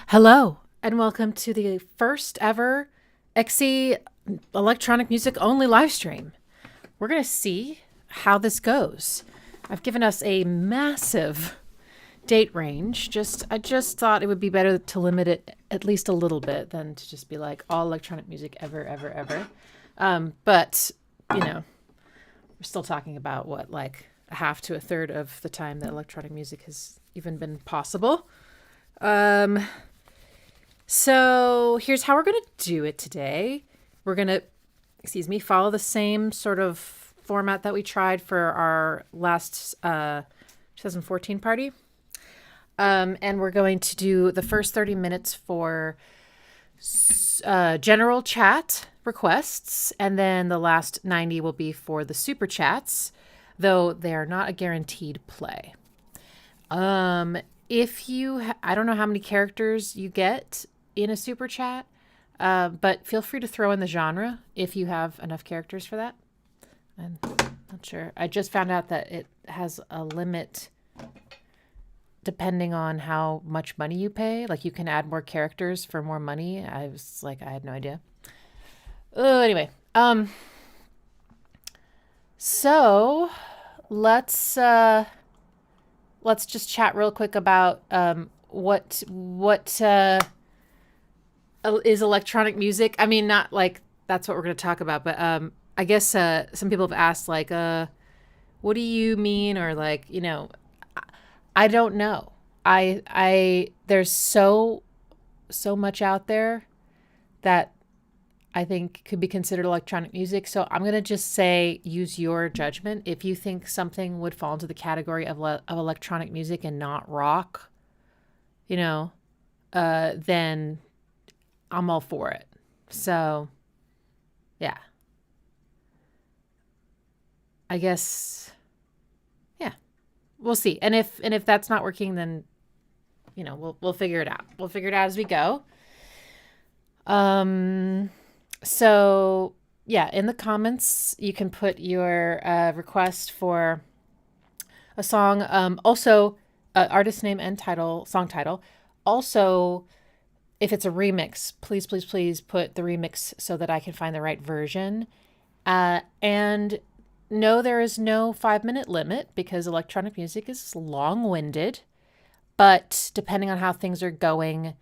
Hello, and welcome to the first ever XE electronic music only live stream. We're going to see how this goes. I've given us a massive date range. I just thought it would be better to limit it at least a little bit than to just be like all electronic music ever, ever, ever. But, you know, we're still talking about what, like a half to a third of the time that electronic music has even been possible. So here's how we're going to do it today. We're going to, follow the same sort of format that we tried for our last 2014 party. And we're going to do the first 30 minutes for general chat requests, and then the last 90 will be for the super chats, though they are not a guaranteed play. If you, I don't know how many characters you get in a super chat, but feel free to throw in the genre if you have enough characters for that. I'm not sure. I just found out that it has a limit depending on how much money you pay. Like, you can add more characters for more money. I was like, I had no idea. Anyway, so let's just chat real quick about what is electronic music. I mean, not like that's what we're going to talk about, but I guess some people have asked, like, what do you mean? Or like, you know, I don't know. There's so much out there that I think could be considered electronic music. So I'm going to just say, use your judgment. If you think something would fall into the category of electronic music and not rock, you know, then I'm all for it. So, yeah. I guess, yeah, we'll see. And if that's not working, then, you know, we'll figure it out. We'll figure it out as we go. So yeah, in the comments, you can put your request for a song. Also, artist name and title, song title. Also, if it's a remix, please, please, please put the remix so that I can find the right version. And no, there is no 5-minute limit because electronic music is long-winded. But depending on how things are going,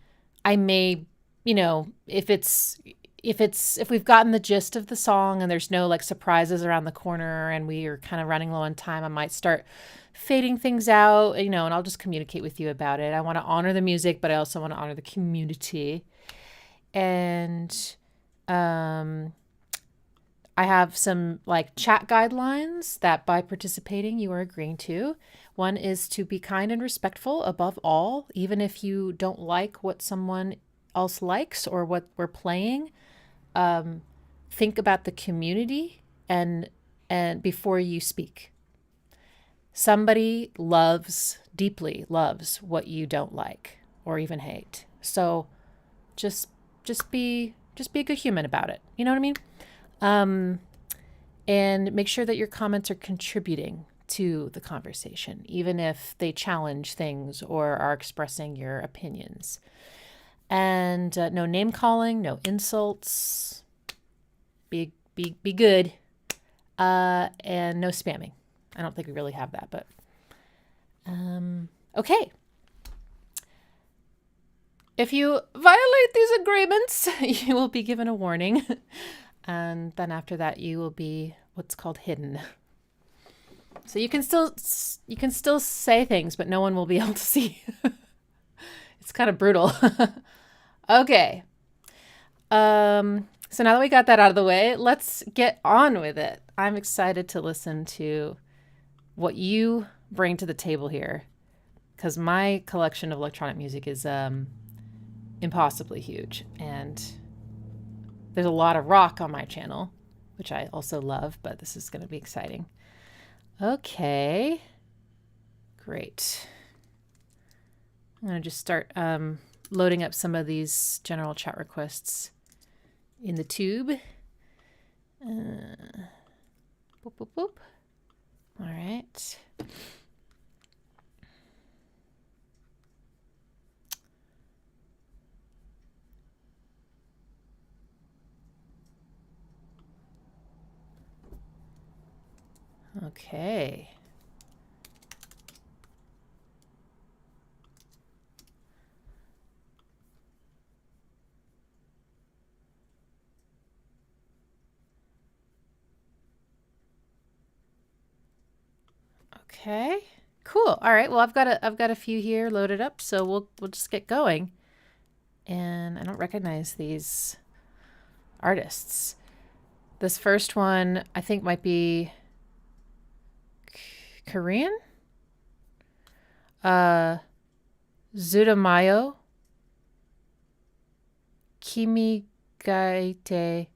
I may, you know, if we've gotten the gist of the song and there's no like surprises around the corner and we are kind of running low on time, I might start fading things out, you know, and I'll just communicate with you about it. I want to honor the music, but I also want to honor the community. And I have some like chat guidelines that by participating you are agreeing to. One is to be kind and respectful above all, even if you don't like what someone else likes or what we're playing. Think about the community and before you speak. Somebody deeply loves what you don't like or even hate. So just be a good human about it. You know what I mean? And make sure that your comments are contributing to the conversation, even if they challenge things or are expressing your opinions. And no name calling, no insults. Be good. And no spamming. I don't think we really have that, but okay. If you violate these agreements, you will be given a warning. And then after that, you will be what's called hidden. So you can still say things, but no one will be able to see. It's kind of brutal. Okay. So now that we got that out of the way, let's get on with it. I'm excited to listen to what you bring to the table here, because my collection of electronic music is impossibly huge, and there's a lot of rock on my channel, which I also love, but this is going to be exciting. Okay. Great. I'm going to just start loading up some of these general chat requests in the tube. Boop, boop, boop. All right. Okay. Okay. Cool. All right. Well, I've got a few here loaded up, so we'll just get going. And I don't recognize these artists. This first one I think might be Korean. ZUTOMAYO, Kimigaite.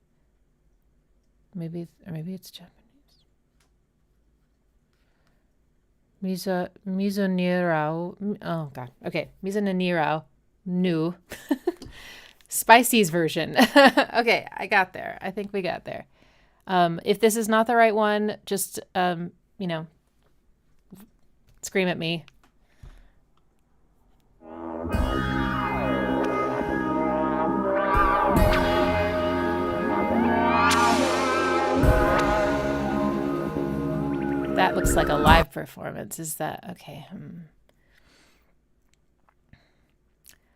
Maybe it's Japanese. Mizuninaru. Oh god. Okay, Mizuninaru. New. SPICEEZ version. Okay, I got there. I think we got there. If this is not the right one, just you know, scream at me. That looks like a live performance. Is that okay?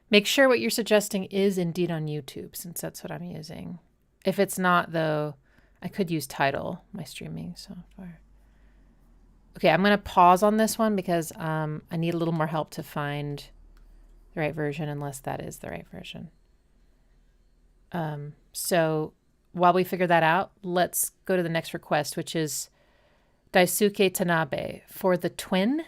Make sure what you're suggesting is indeed on YouTube, since that's what I'm using. If it's not, though, I could use Tidal, my streaming software. Okay, I'm going to pause on this one because I need a little more help to find the right version, unless that is the right version. So while we figure that out, let's go to the next request, which is Daisuke Tanabe for the twin.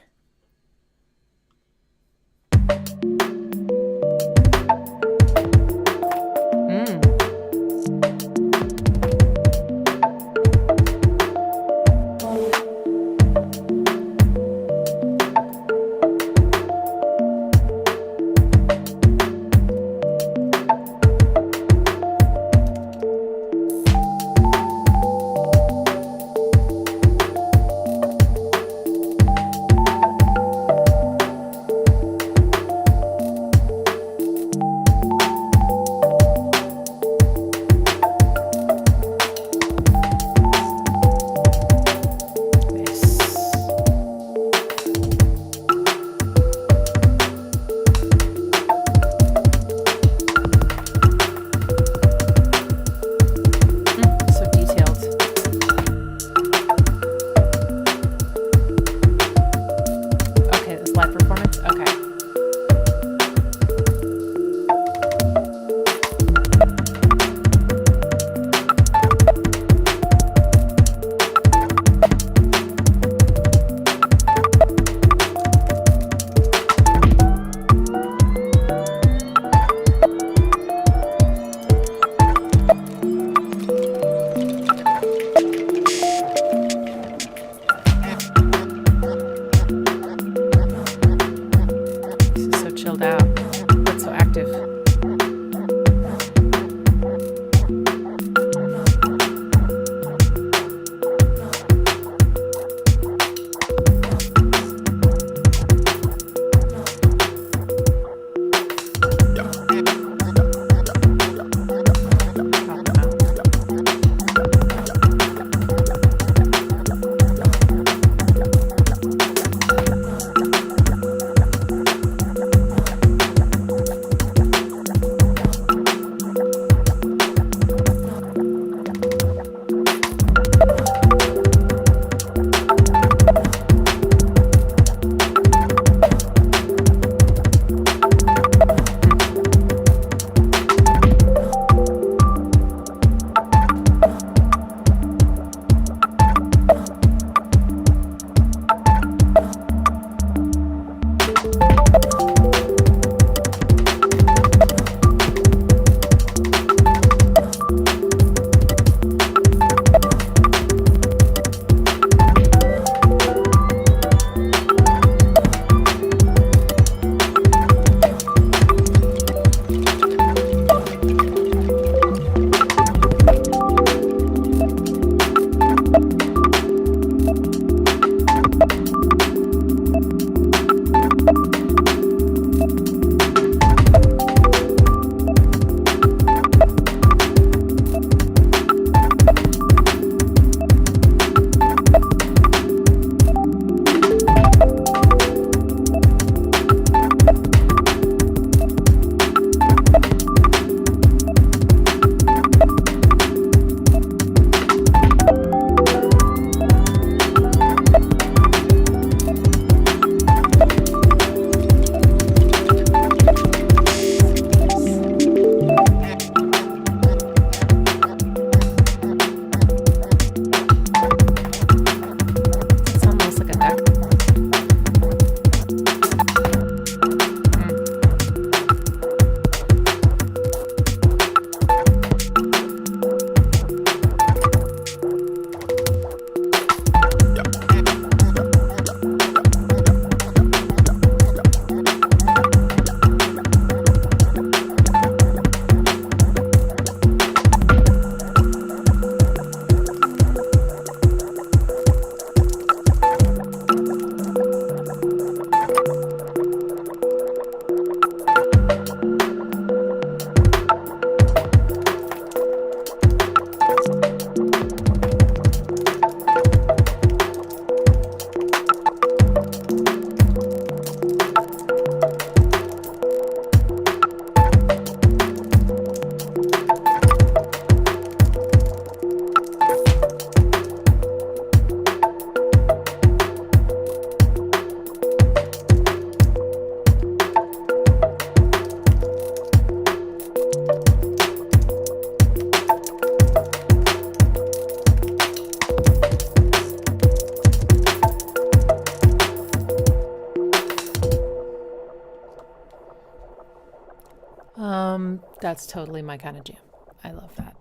That's totally my kind of jam. I love that.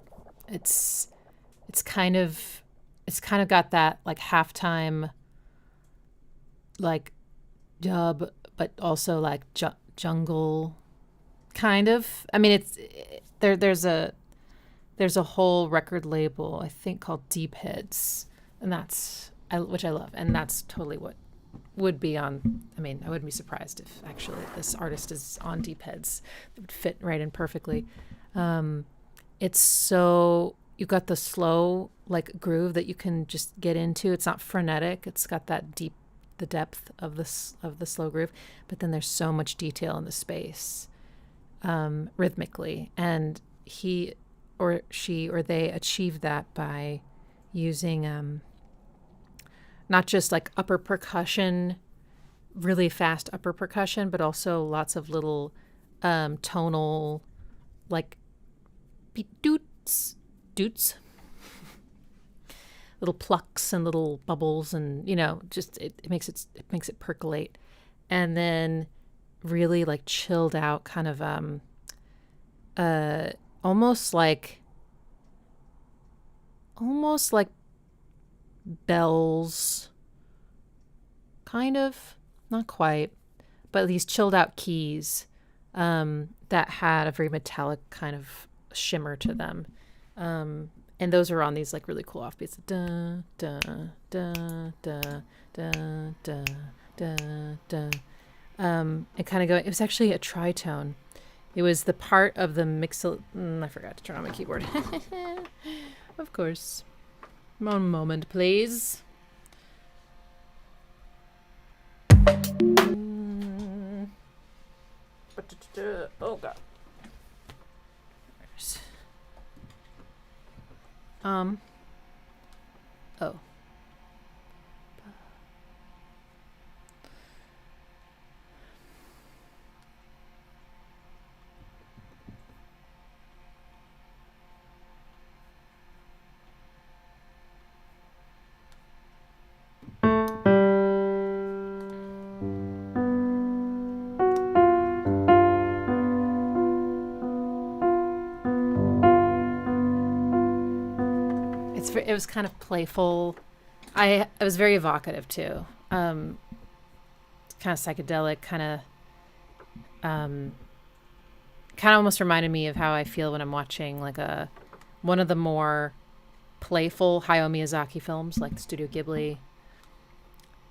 It's kind of got that like halftime like dub, but also like jungle kind of. I mean, there's a whole record label I think called Deep Heads, and which I love, and that's totally what would be on. I mean, I wouldn't be surprised if actually this artist is on Deep Heads. It would fit right in perfectly. It's so, you got the slow like groove that you can just get into. It's not frenetic. It's got that the depth of the slow groove, but then there's so much detail in the space, rhythmically, and he or she or they achieve that by using not just like upper percussion, really fast upper percussion, but also lots of little tonal like doots, little plucks and little bubbles, and just it makes it percolate, and then really like chilled out kind of almost like bells, kind of, not quite, but these chilled out keys that had a very metallic kind of shimmer to them, and those are on these like really cool offbeats. Da da da da da da da da. It kind of go. It was actually a tritone. It was the part of the mixel. I forgot to turn on my keyboard. Of course. One moment, please. Oh god. Oh. It was kind of playful. It was very evocative too. Kind of psychedelic, kind of almost reminded me of how I feel when I'm watching like one of the more playful Hayao Miyazaki films, like Studio Ghibli,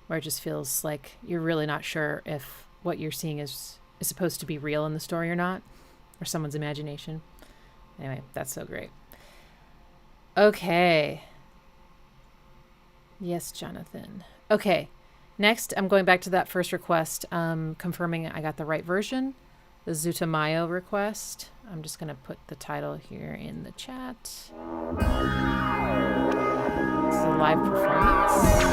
where it just feels like you're really not sure if what you're seeing is supposed to be real in the story or not, or someone's imagination. Anyway, that's so great. Okay. Yes, Jonathan. Okay. Next, I'm going back to that first request, confirming I got the right version, the ZUTOMAYO request. I'm just going to put the title here in the chat. It's a live performance.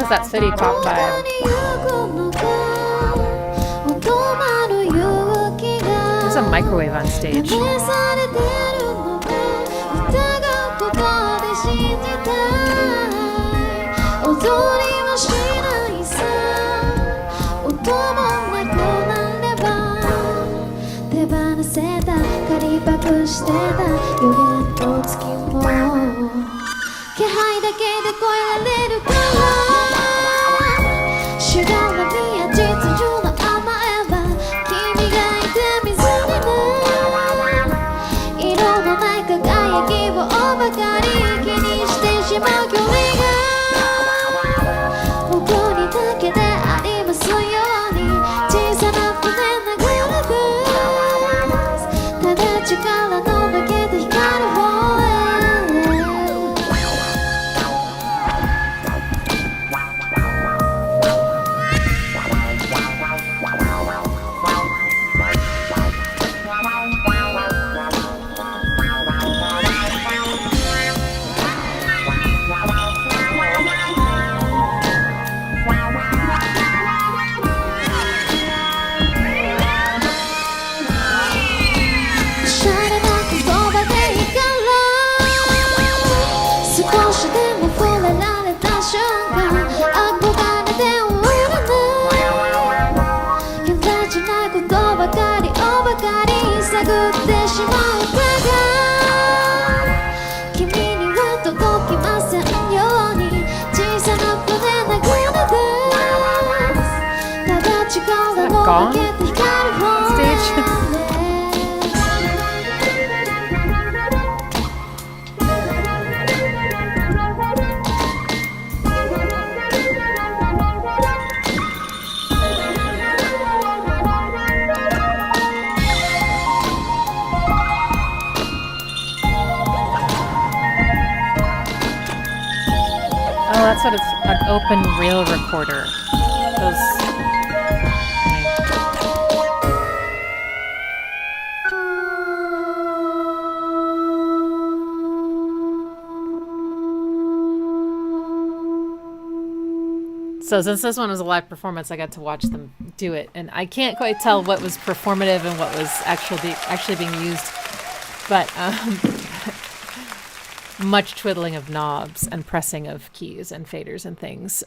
That city pop vibe. There's a microwave on stage. 気配だけで超えられるからしがらみや秩序の甘えは君がいて水になる色のない輝きをばかり気にしてしまう距離が僕にだけでありますように小さな船流れてただ力の抜けた光る方へGone? Stage? Oh, that's what it's an open reel recorder. Those. So since this one was a live performance, I got to watch them do it, and I can't quite tell what was performative and what was actually being used, but much twiddling of knobs and pressing of keys and faders and things.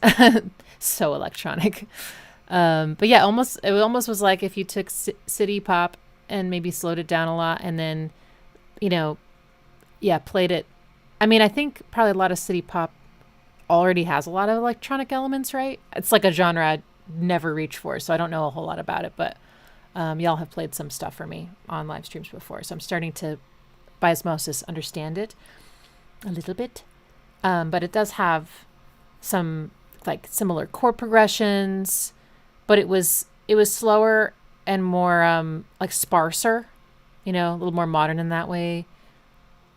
So electronic. But yeah, it almost was like if you took city pop and maybe slowed it down a lot and then, played it. I mean, I think probably a lot of city pop already has a lot of electronic elements, right? It's like a genre I'd never reached for, so I don't know a whole lot about it, but y'all have played some stuff for me on live streams before, so I'm starting to, by osmosis, understand it a little bit. But it does have some like similar chord progressions, but it was slower and more like sparser, a little more modern in that way.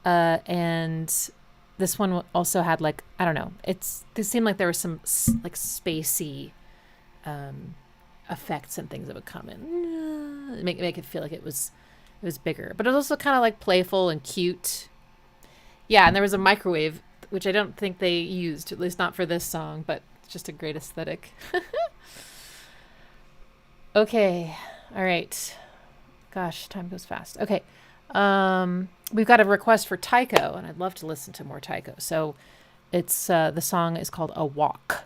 And this one also had like, I don't know, it seemed like there was some like spacey effects and things that would come in, make it feel like it was bigger, but it was also kind of like playful and cute. Yeah, and there was a microwave, which I don't think they used, at least not for this song, but it's just a great aesthetic. Okay, all right. Gosh, time goes fast. Okay. We've got a request for Tycho, and I'd love to listen to more Tycho. So it's the song is called A Walk.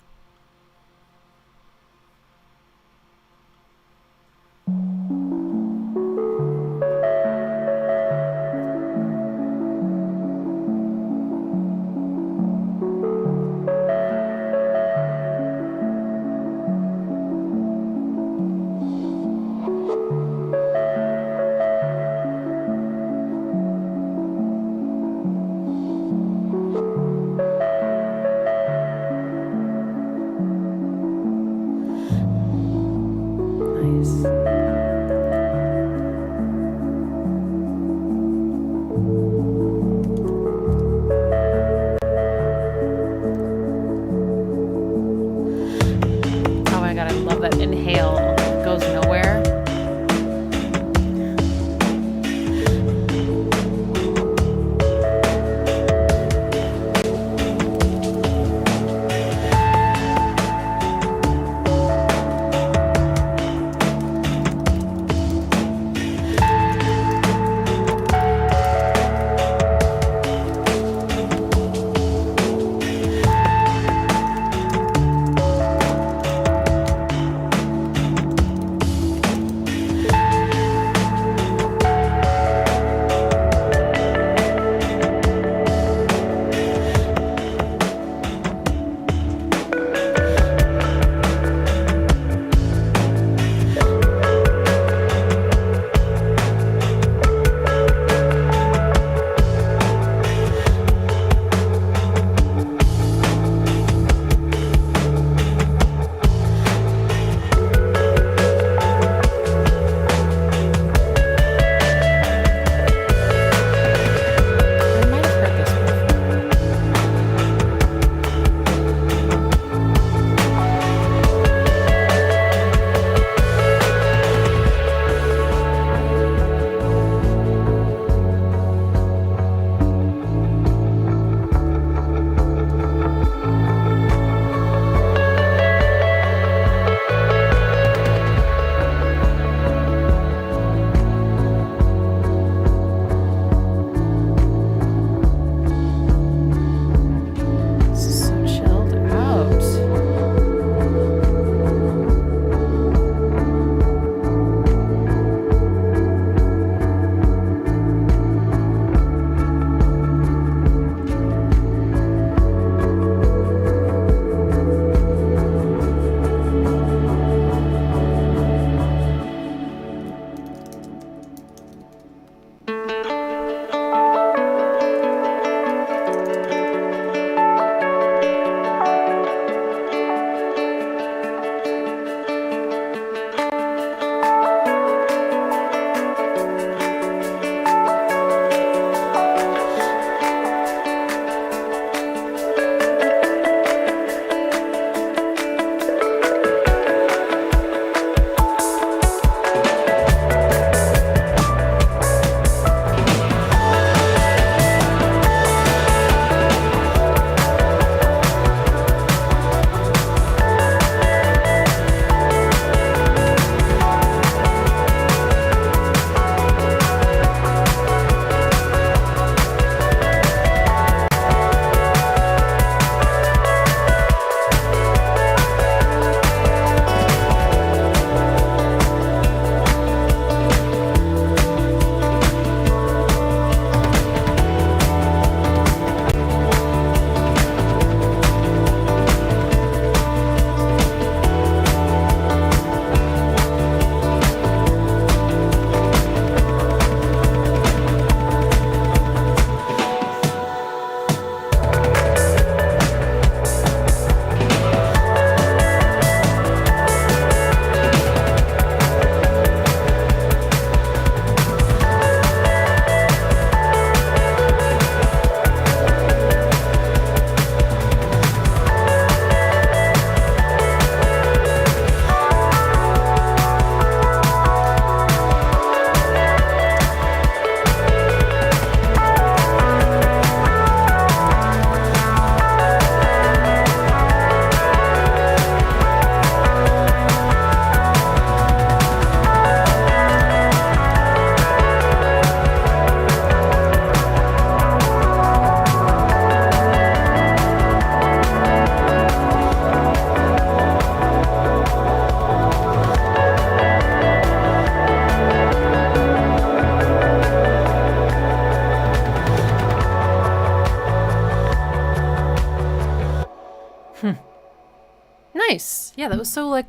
nice. Yeah, that was so like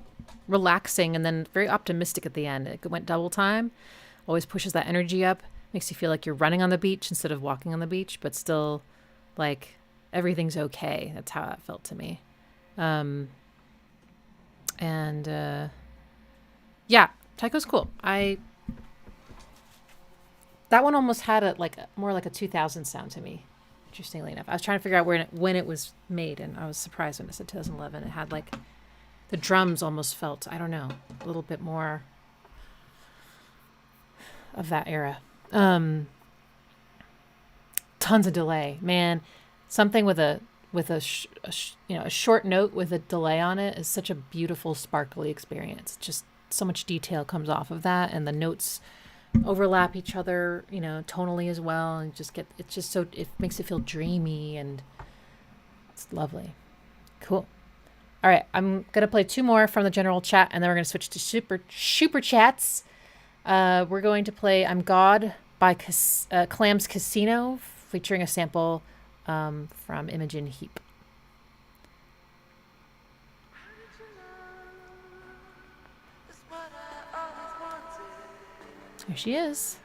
relaxing and then very optimistic at the end. It went double time. Always pushes that energy up. Makes you feel like you're running on the beach instead of walking on the beach, but still like everything's okay. That's how it felt to me. Yeah, Tycho's cool. That one almost had more like a 2000 sound to me. Interestingly enough, I was trying to figure out when it was made, and I was surprised when it said 2011. It had like the drums almost felt, I don't know, a little bit more of that era. Tons of delay, man. Something with a short note with a delay on it is such a beautiful, sparkly experience. Just so much detail comes off of that, and the notes overlap each other, tonally as well, and it makes it feel dreamy, and it's lovely. Cool. All right, I'm gonna play 2 more from the general chat, and then we're gonna switch to super chats. We're going to play "I'm God" by Clams Casino, featuring a sample from Imogen Heap. Here she is.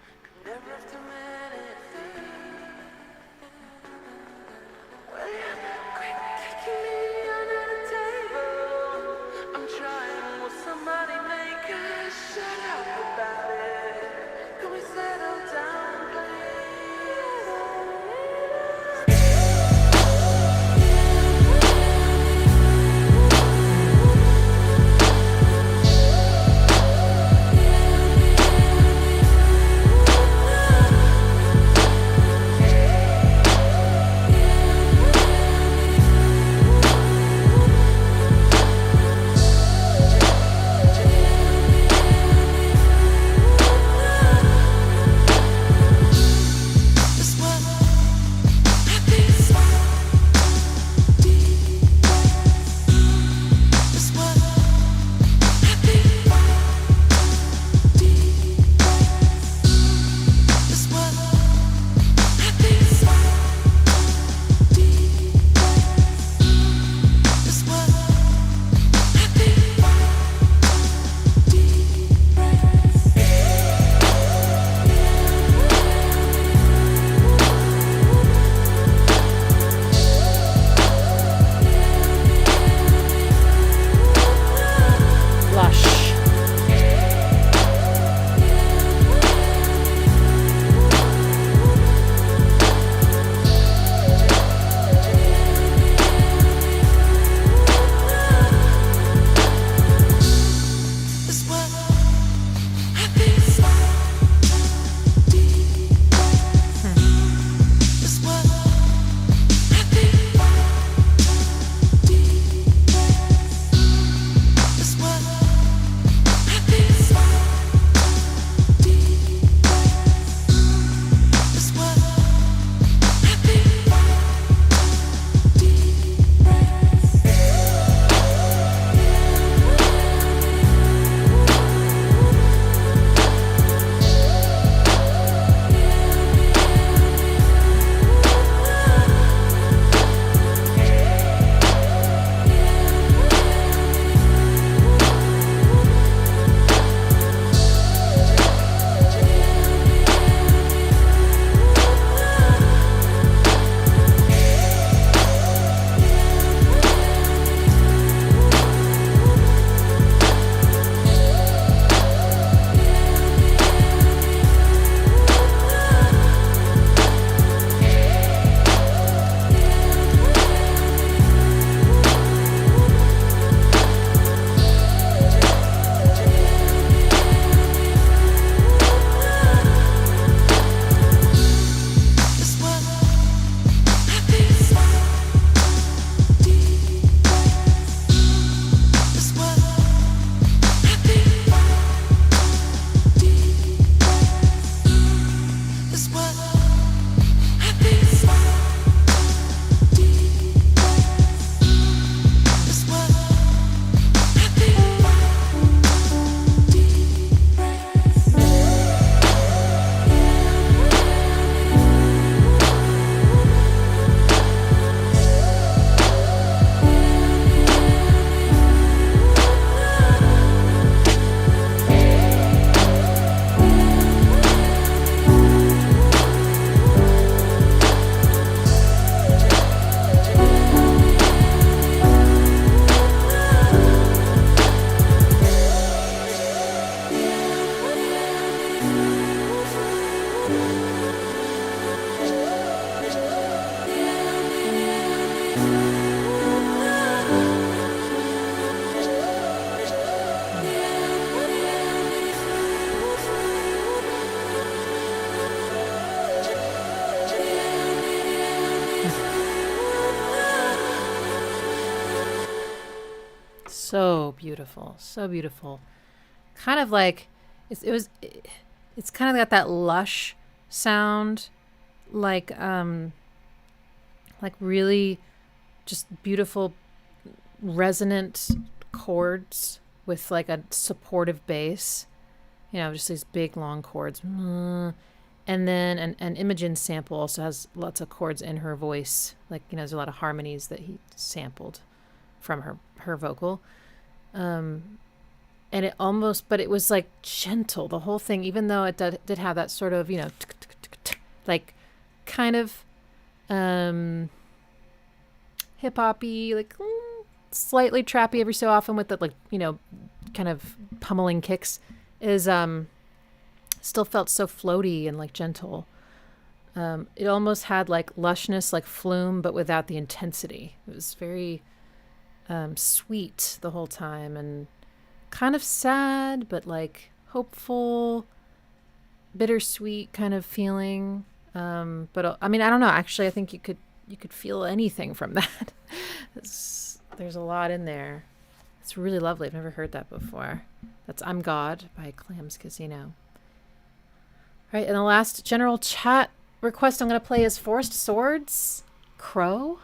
so beautiful, so beautiful. Kind of like it's kind of got that lush sound, like really just beautiful resonant chords with like a supportive bass. You know, just these big long chords. And then an Imogen sample also has lots of chords in her voice. Like, you know, there's a lot of harmonies that he sampled from her vocal. And it almost, but it was like gentle, the whole thing, even though it did have that sort of, you know, like kind of hip-hop-y, like slightly trappy every so often with the, like, you know, kind of pummeling kicks, is still felt so floaty and like gentle. It almost had like lushness, like Flume, but without the intensity. It was very sweet the whole time and kind of sad, but like hopeful, bittersweet kind of feeling. But I mean, I don't know. Actually, I think you could feel anything from that. There's a lot in there. It's really lovely. I've never heard that before. That's I'm God by Clams Casino. All right, and the last general chat request I'm going to play is Forest Swords, Crow.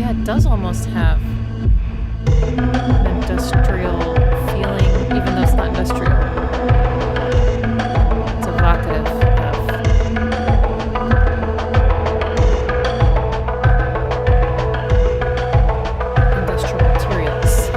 It does almost have an industrial feeling, even though it's not industrial. It's evocative of industrial materials.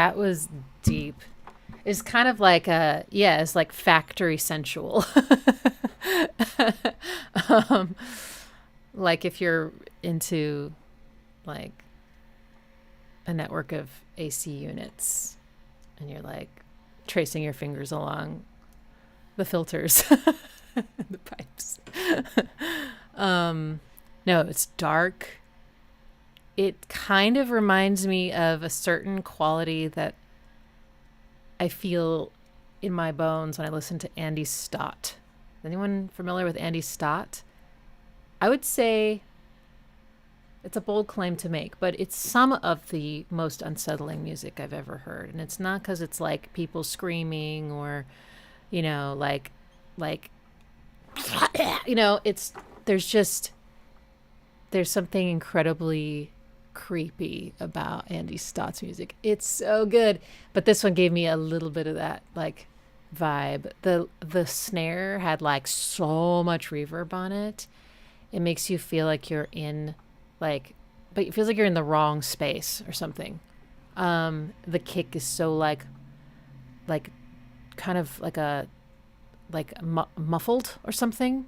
That was deep. It's kind of like it's like factory sensual. um, like if you're into like a network of AC units and you're like tracing your fingers along the filters, the pipes. No, it's dark. It kind of reminds me of a certain quality that I feel in my bones when I listen to Andy Stott. Anyone familiar with Andy Stott? I would say it's a bold claim to make, but it's some of the most unsettling music I've ever heard. And it's not because it's like people screaming or, you know, like, you know, there's something incredibly creepy about Andy Stott's music. It's so good. But this one gave me a little bit of that like vibe. The snare had like so much reverb on it. It makes you feel like you're in like, but it feels like you're in the wrong space or something. The kick is so like kind of like muffled or something,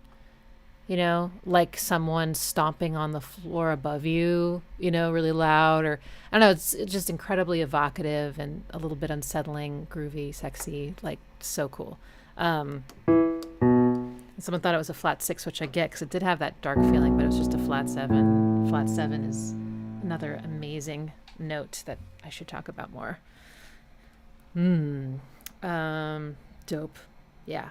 you know, like someone stomping on the floor above you, you know, really loud, or I don't know, it's just incredibly evocative and a little bit unsettling, groovy, sexy, like so cool. Someone thought it was a flat 6, which I get because it did have that dark feeling, but it was just a flat 7. Flat 7 is another amazing note that I should talk about more. Dope. Yeah.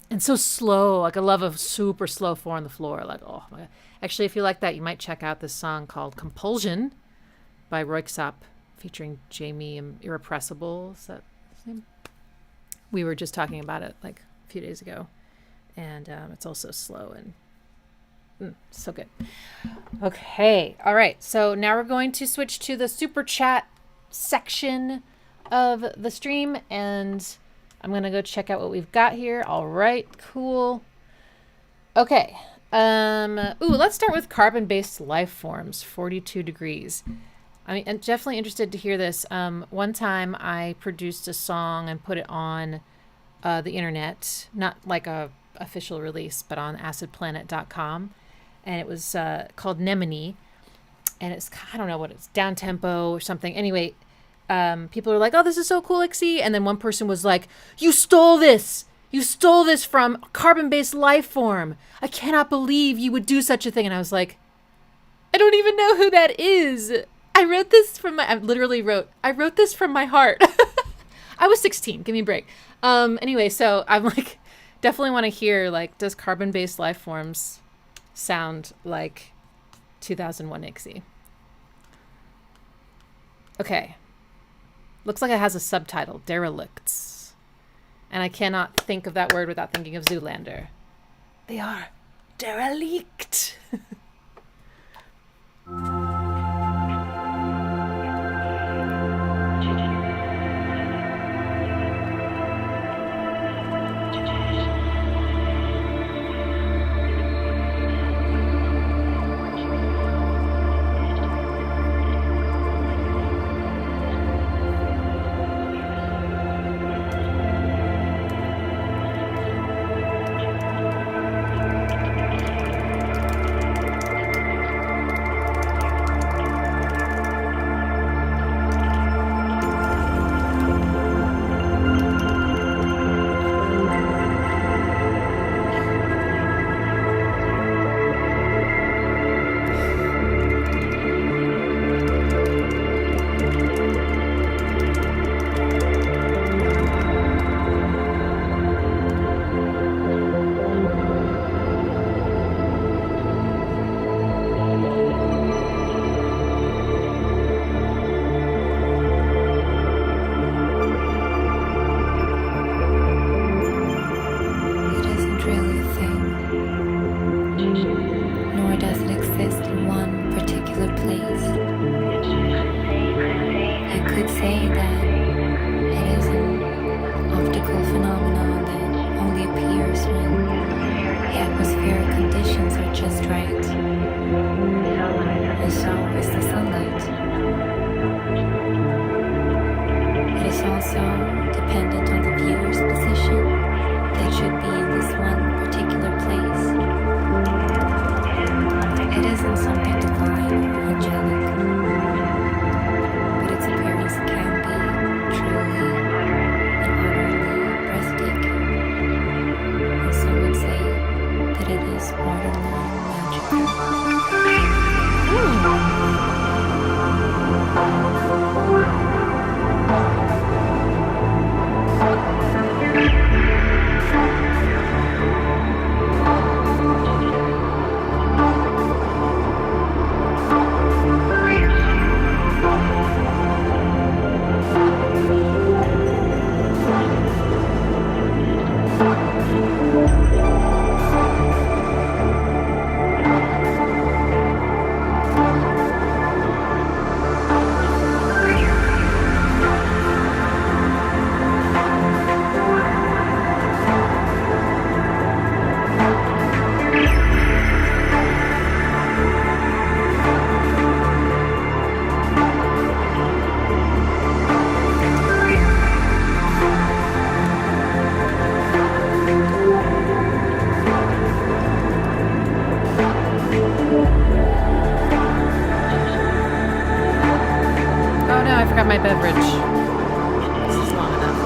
And so slow. Like I love a super slow 4 on the floor. Like, oh my God. Actually, if you like that, you might check out this song called Compulsion by Royksop featuring Jamie Irrepressible. Is that his name? We were just talking about it like a few days ago. And it's also slow and so good. Okay. All right. So now we're going to switch to the super chat section of the stream. And I'm going to go check out what we've got here. All right. Cool. Okay. Let's start with carbon-based life forms, 42 degrees. I mean, I'm definitely interested to hear this. One time I produced a song and put it on the internet, not like a official release, but on acidplanet.com, and it was called Nemone, and it's, I don't know what it's, down tempo or something. Anyway, people were like, oh, this is so cool, Ixie. And then one person was like, you stole this from carbon-based life form. I cannot believe you would do such a thing. And I was like, I don't even know who that is. I wrote this from my heart. I was 16. Give me a break. Anyway, so I'm like, definitely want to hear, like, does carbon-based life forms sound like 2001 Ixie? Okay. Looks like it has a subtitle, Derelicts. And I cannot think of that word without thinking of Zoolander. They are derelict. so dependent on the viewer's position. They should be in this one particular place. It isn't something divine or angelic, but its appearance can be truly and utterly breathtaking. And some would say that it is borderline magical. My beverage. This is long enough.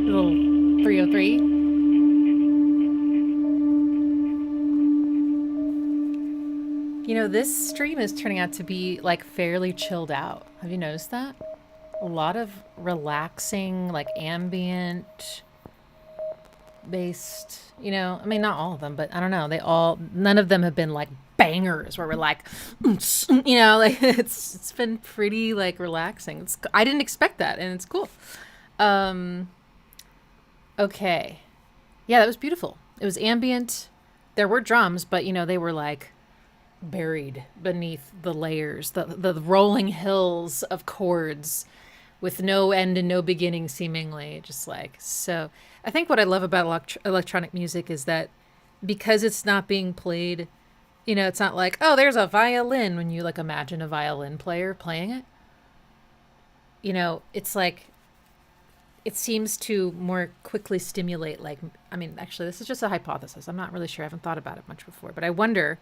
Little 303. You know, this stream is turning out to be like fairly chilled out. Have you noticed that? A lot of relaxing, like ambient based, you know, I mean, not all of them, but I don't know. None of them have been like bangers where we're like, you know, like it's been pretty like relaxing. I didn't expect that, and it's cool. Okay. Yeah, that was beautiful. It was ambient. There were drums, but you know, they were like buried beneath the layers, the rolling hills of chords with no end and no beginning, seemingly. Just like, so I think what I love about electronic music is that because it's not being played, you know, it's not like, oh, there's a violin when you like imagine a violin player playing it. You know, it's like, it seems to more quickly stimulate, like, I mean, actually, this is just a hypothesis. I'm not really sure. I haven't thought about it much before, but I wonder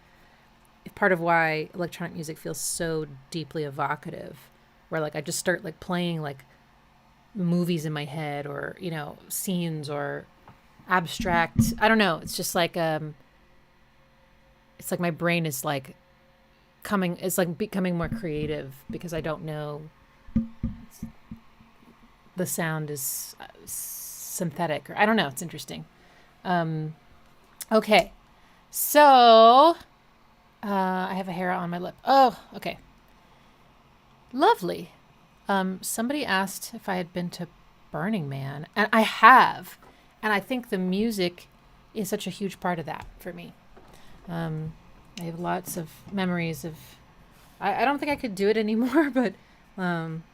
if part of why electronic music feels so deeply evocative, where like I just start like playing like movies in my head, or, you know, scenes or abstract, I don't know. It's just like, it's like my brain is like it's like becoming more creative because I don't know. The sound is synthetic, or I don't know. It's interesting. Okay. So, I have a hair on my lip. Oh, okay. Lovely. Somebody asked if I had been to Burning Man, and I have. And I think the music is such a huge part of that for me. I have lots of memories of, I don't think I could do it anymore, but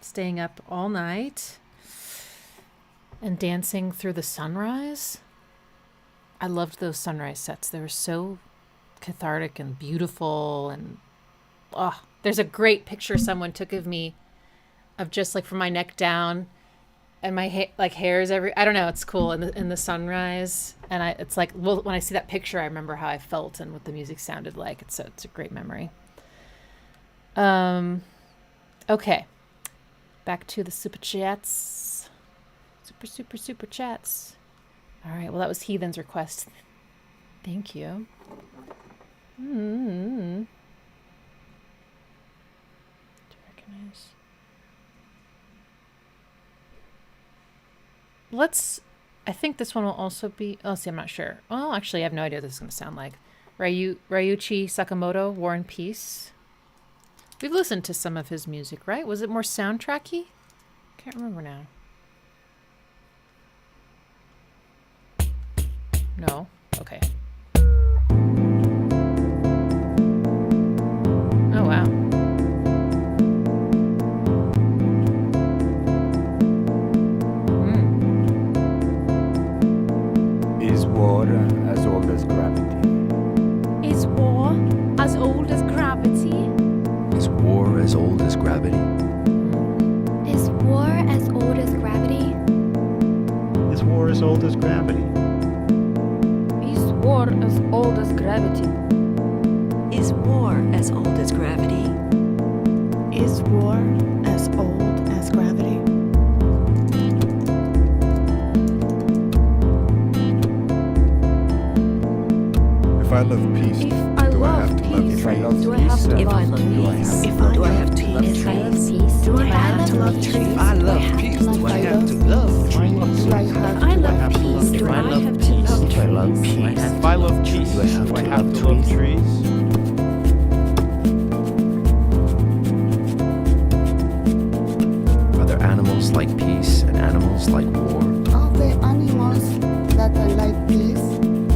staying up all night and dancing through the sunrise. I loved those sunrise sets. They were so cathartic and beautiful. And oh, there's a great picture someone took of me, of just like from my neck down, and my hairs every. I don't know. It's cool in the sunrise, and it's like, well, when I see that picture, I remember how I felt and what the music sounded like. It's a great memory. Okay, back to the super chats. Super chats. All right. Well, that was Heathen's request. Thank you. To recognize. I think this one will also be, see, I'm not sure. Well, actually, I have no idea what this is going to sound like. Ryuichi Sakamoto, War and Peace. We've listened to some of his music, right? Was it more soundtracky? Can't remember now. No? Okay. Oh, wow. Is war as old as gravity? Is war as old as gravity? Is war as old as gravity? Is war as old as gravity? Is war as old as gravity? Is war as old as gravity? Is war as old as gravity? Is war as old as gravity? If I love peace, If I do I love have to love peace, If I trees? love Do I peace, have to If I love love trees? peace, If do I I have to love If I trees? love peace, Do I do I have have to to love love trees? trees? If Do I I love have peace, to love do I trees? have to love trees? If I I love have to peace, love do I trees? have to love If I love trees? peace, If I love peace, do I have do I to have love to love trees? trees? Are there animals like peace and animals like war? Are there animals that are like peace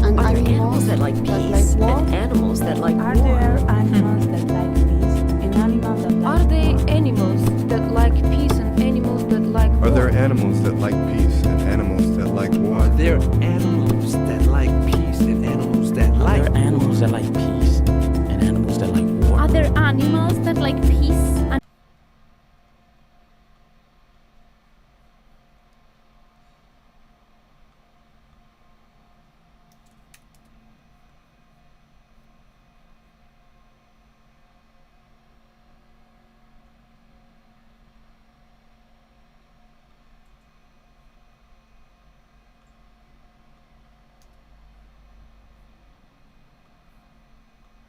and Are there animals that like peace war? and animals that like Are war? there animals that like peace and animals that like Are there animals that like peace and animals that like Are there war? animals that like peace and animals that like war? Are there animals that like peace and animals that like Are there animals that like peace and animals that like war? Are there animals that like peace and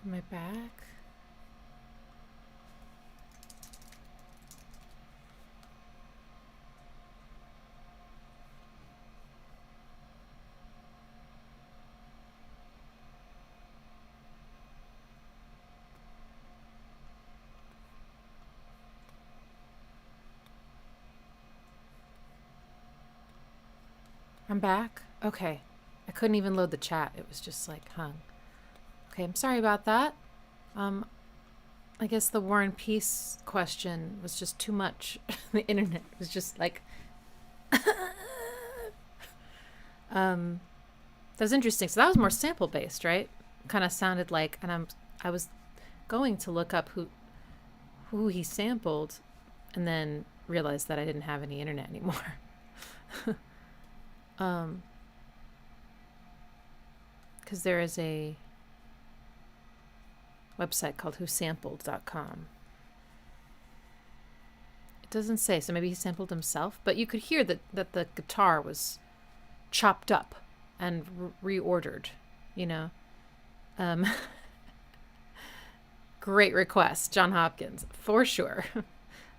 Am I back? I'm back? Okay. I couldn't even load the chat. It was just like hung. Okay, I'm sorry about that. I guess the War and Peace question was just too much. The internet was just like that was interesting. So that was more sample based, right? Kind of sounded like, and I was going to look up who he sampled, and then realized that I didn't have any internet anymore. Because there is a website called whosampled.com. It doesn't say, so maybe he sampled himself, but you could hear that the guitar was chopped up and reordered, you know. Great request, John Hopkins, for sure. I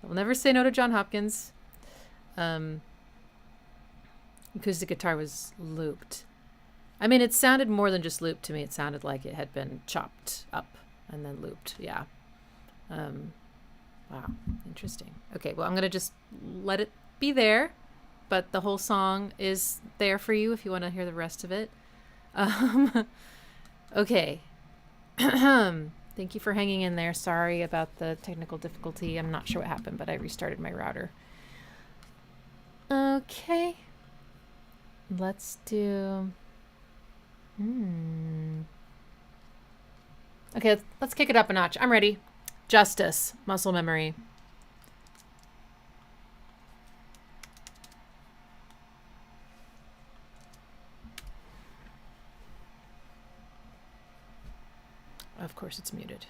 will never say no to John Hopkins. Because the guitar was looped. I mean, it sounded more than just looped to me. It sounded like it had been chopped up and then looped. Yeah. Wow. Interesting. Okay, well, I'm going to just let it be there. But the whole song is there for you if you want to hear the rest of it. Okay. Thank you for hanging in there. Sorry about the technical difficulty. I'm not sure what happened, but I restarted my router. Okay. Let's do... Okay, let's kick it up a notch. I'm ready. Justice, muscle memory. Of course it's muted.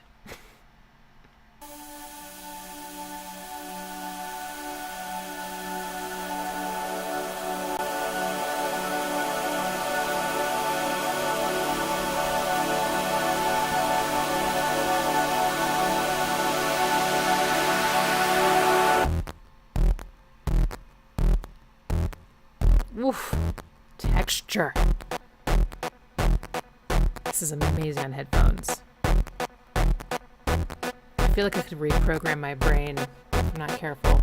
Woof. Texture. This is amazing on headphones. I feel like I could reprogram my brain if I'm not careful.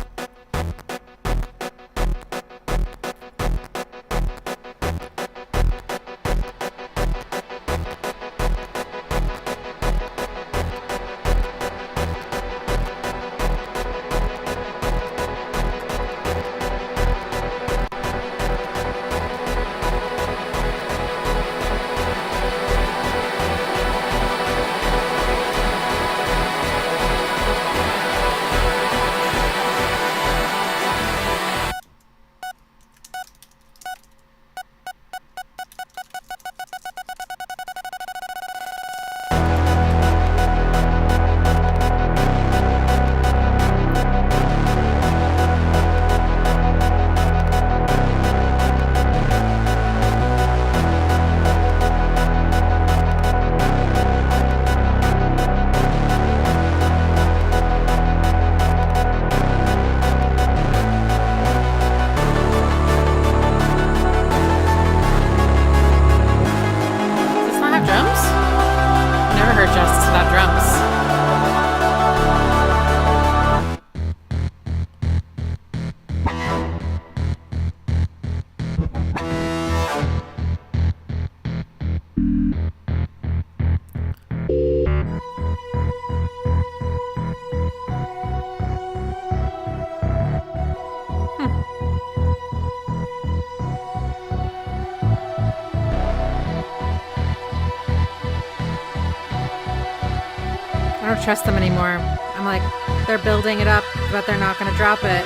I don't trust them anymore. I'm like, they're building it up, but they're not going to drop it.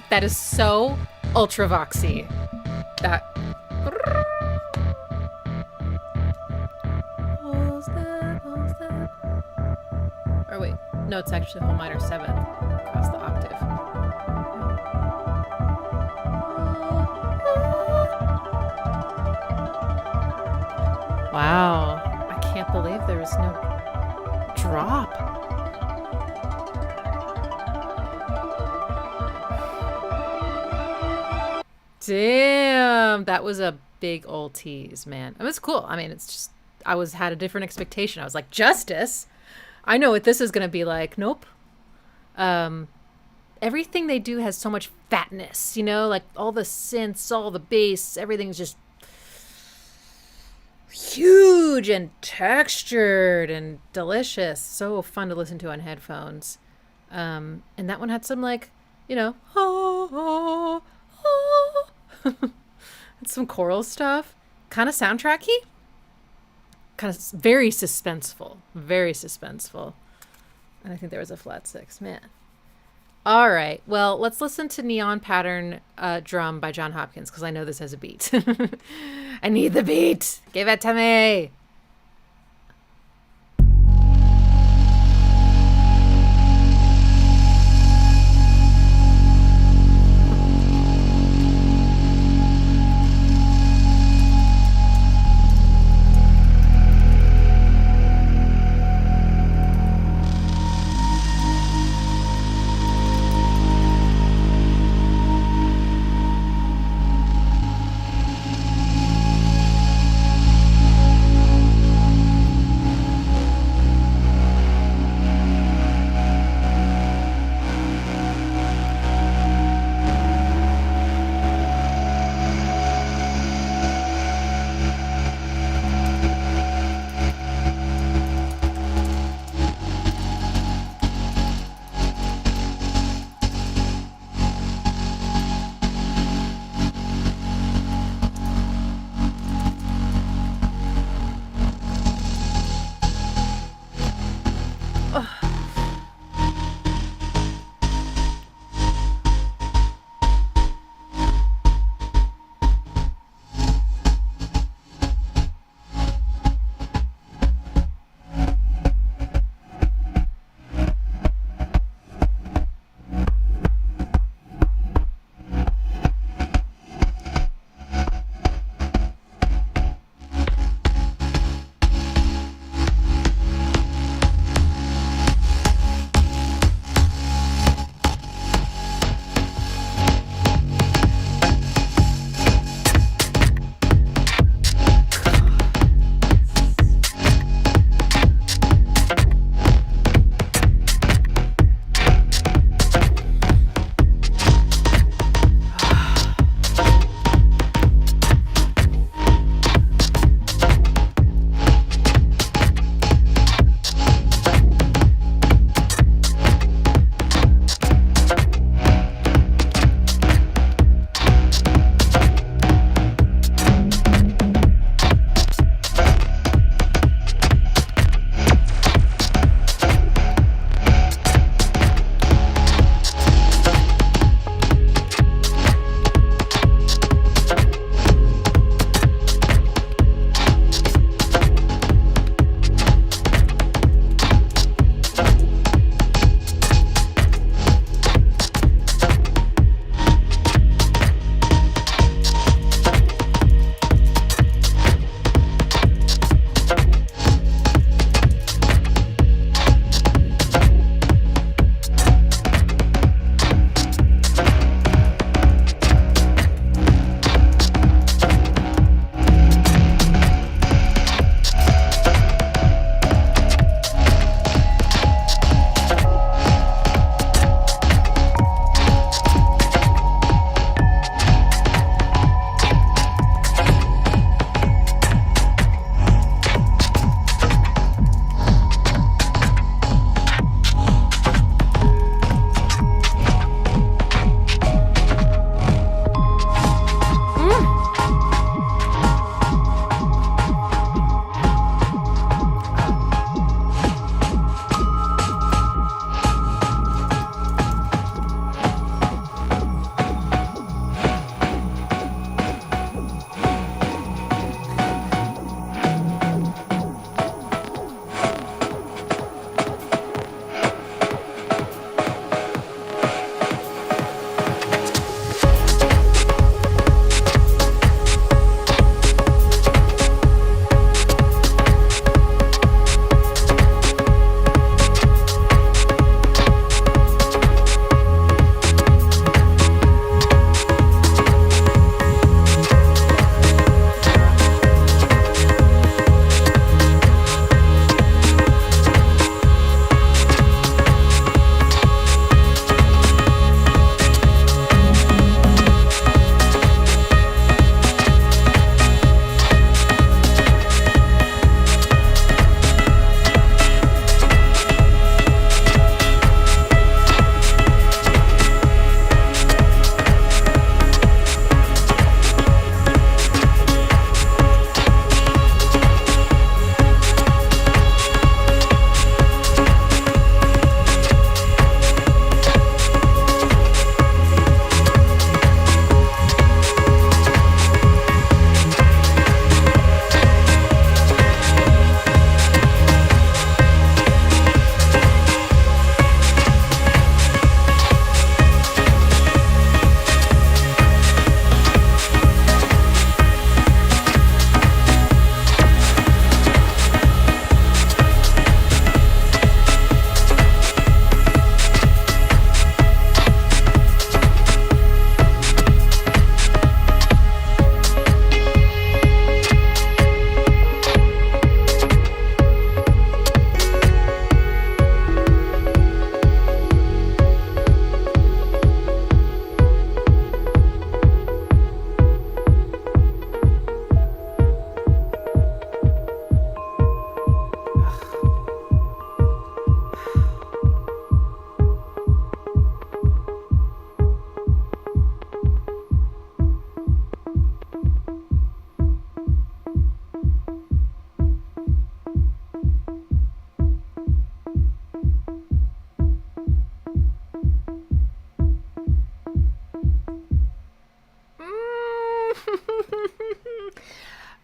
That is so ultra voxy. That. Or wait, no, it's actually whole minor seventh across the octave. Wow, I can't believe there was no drop. Damn, that was a big old tease, man. It was cool. I mean, it's just, had a different expectation. I was like, justice? I know what this is going to be like. Nope. Everything they do has so much fatness, you know, like all the synths, all the bass, everything's just huge and textured and delicious. So fun to listen to on headphones. And that one had some like, you know, and some choral stuff. kind of soundtracky, kind of very suspenseful, very suspenseful. And I think there was a flat 6, man. All right, well, let's listen to Neon Pattern Drum by John Hopkins, because I know this has a beat. I need the beat. Give it to me.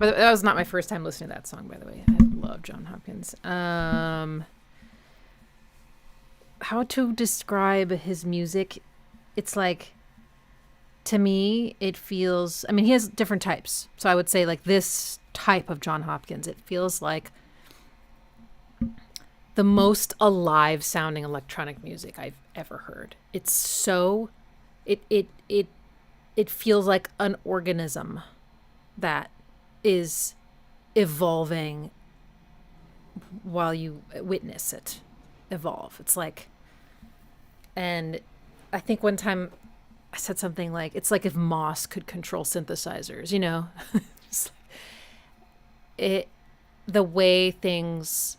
But that was not my first time listening to that song, by the way. I love John Hopkins. How to describe his music? It's like, to me, it feels, I mean, he has different types. So I would say like this type of John Hopkins, it feels like the most alive sounding electronic music I've ever heard. It's so, it feels like an organism that is evolving while you witness it evolve. It's like, and I think one time I said something like, it's like if Moss could control synthesizers, you know? The way things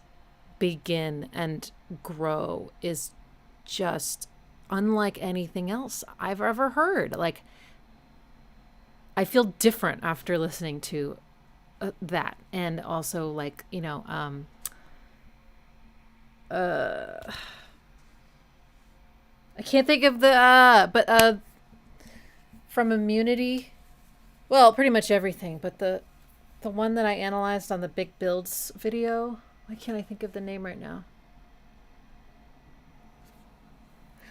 begin and grow is just unlike anything else I've ever heard. Like, I feel different after listening to that. And also, like, you know, I can't think of the, from Immunity, well, pretty much everything, but the one that I analyzed on the Big Builds video, why can't I think of the name right now?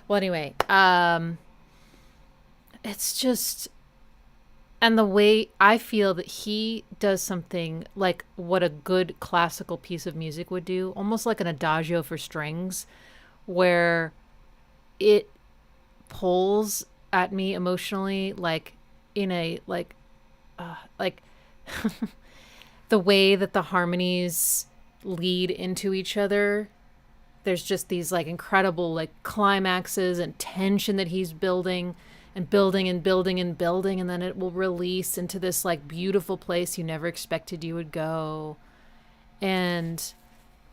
Well, anyway, it's just, and the way I feel that he does something like what a good classical piece of music would do, almost like an adagio for strings, where it pulls at me emotionally, like in a, like the way that the harmonies lead into each other. There's just these like incredible like climaxes and tension that he's building and building and building and building, and then it will release into this like beautiful place you never expected you would go. And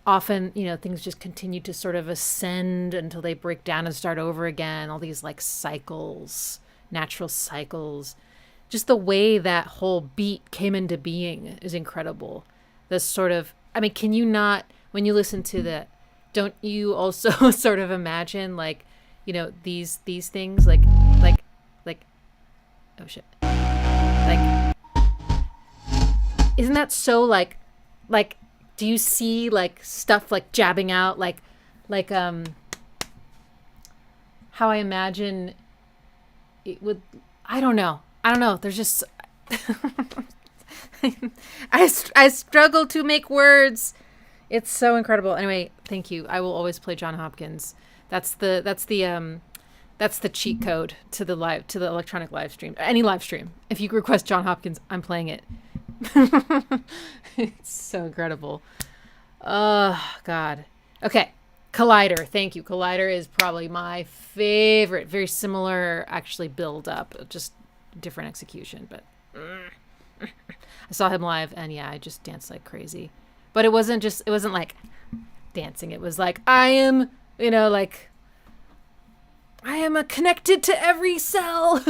often, you know, things just continue to sort of ascend until they break down and start over again. All these like cycles, natural cycles. Just the way that whole beat came into being is incredible. This sort of, I mean, can you not, when you listen to that, don't you also sort of imagine like, you know, these things like, oh shit. Like, isn't that so like, do you see like stuff like jabbing out, like how I imagine it would, I don't know. There's just, I struggle to make words. It's so incredible. Anyway, thank you. I will always play John Hopkins. That's the cheat code to the electronic live stream. Any live stream. If you request John Hopkins, I'm playing it. It's so incredible. Oh God. Okay. Collider. Thank you. Collider is probably my favorite. Very similar, actually, build up. Just different execution, but I saw him live, and yeah, I just danced like crazy. But it wasn't like dancing. It was like, I am, you know, like, I am connected to every cell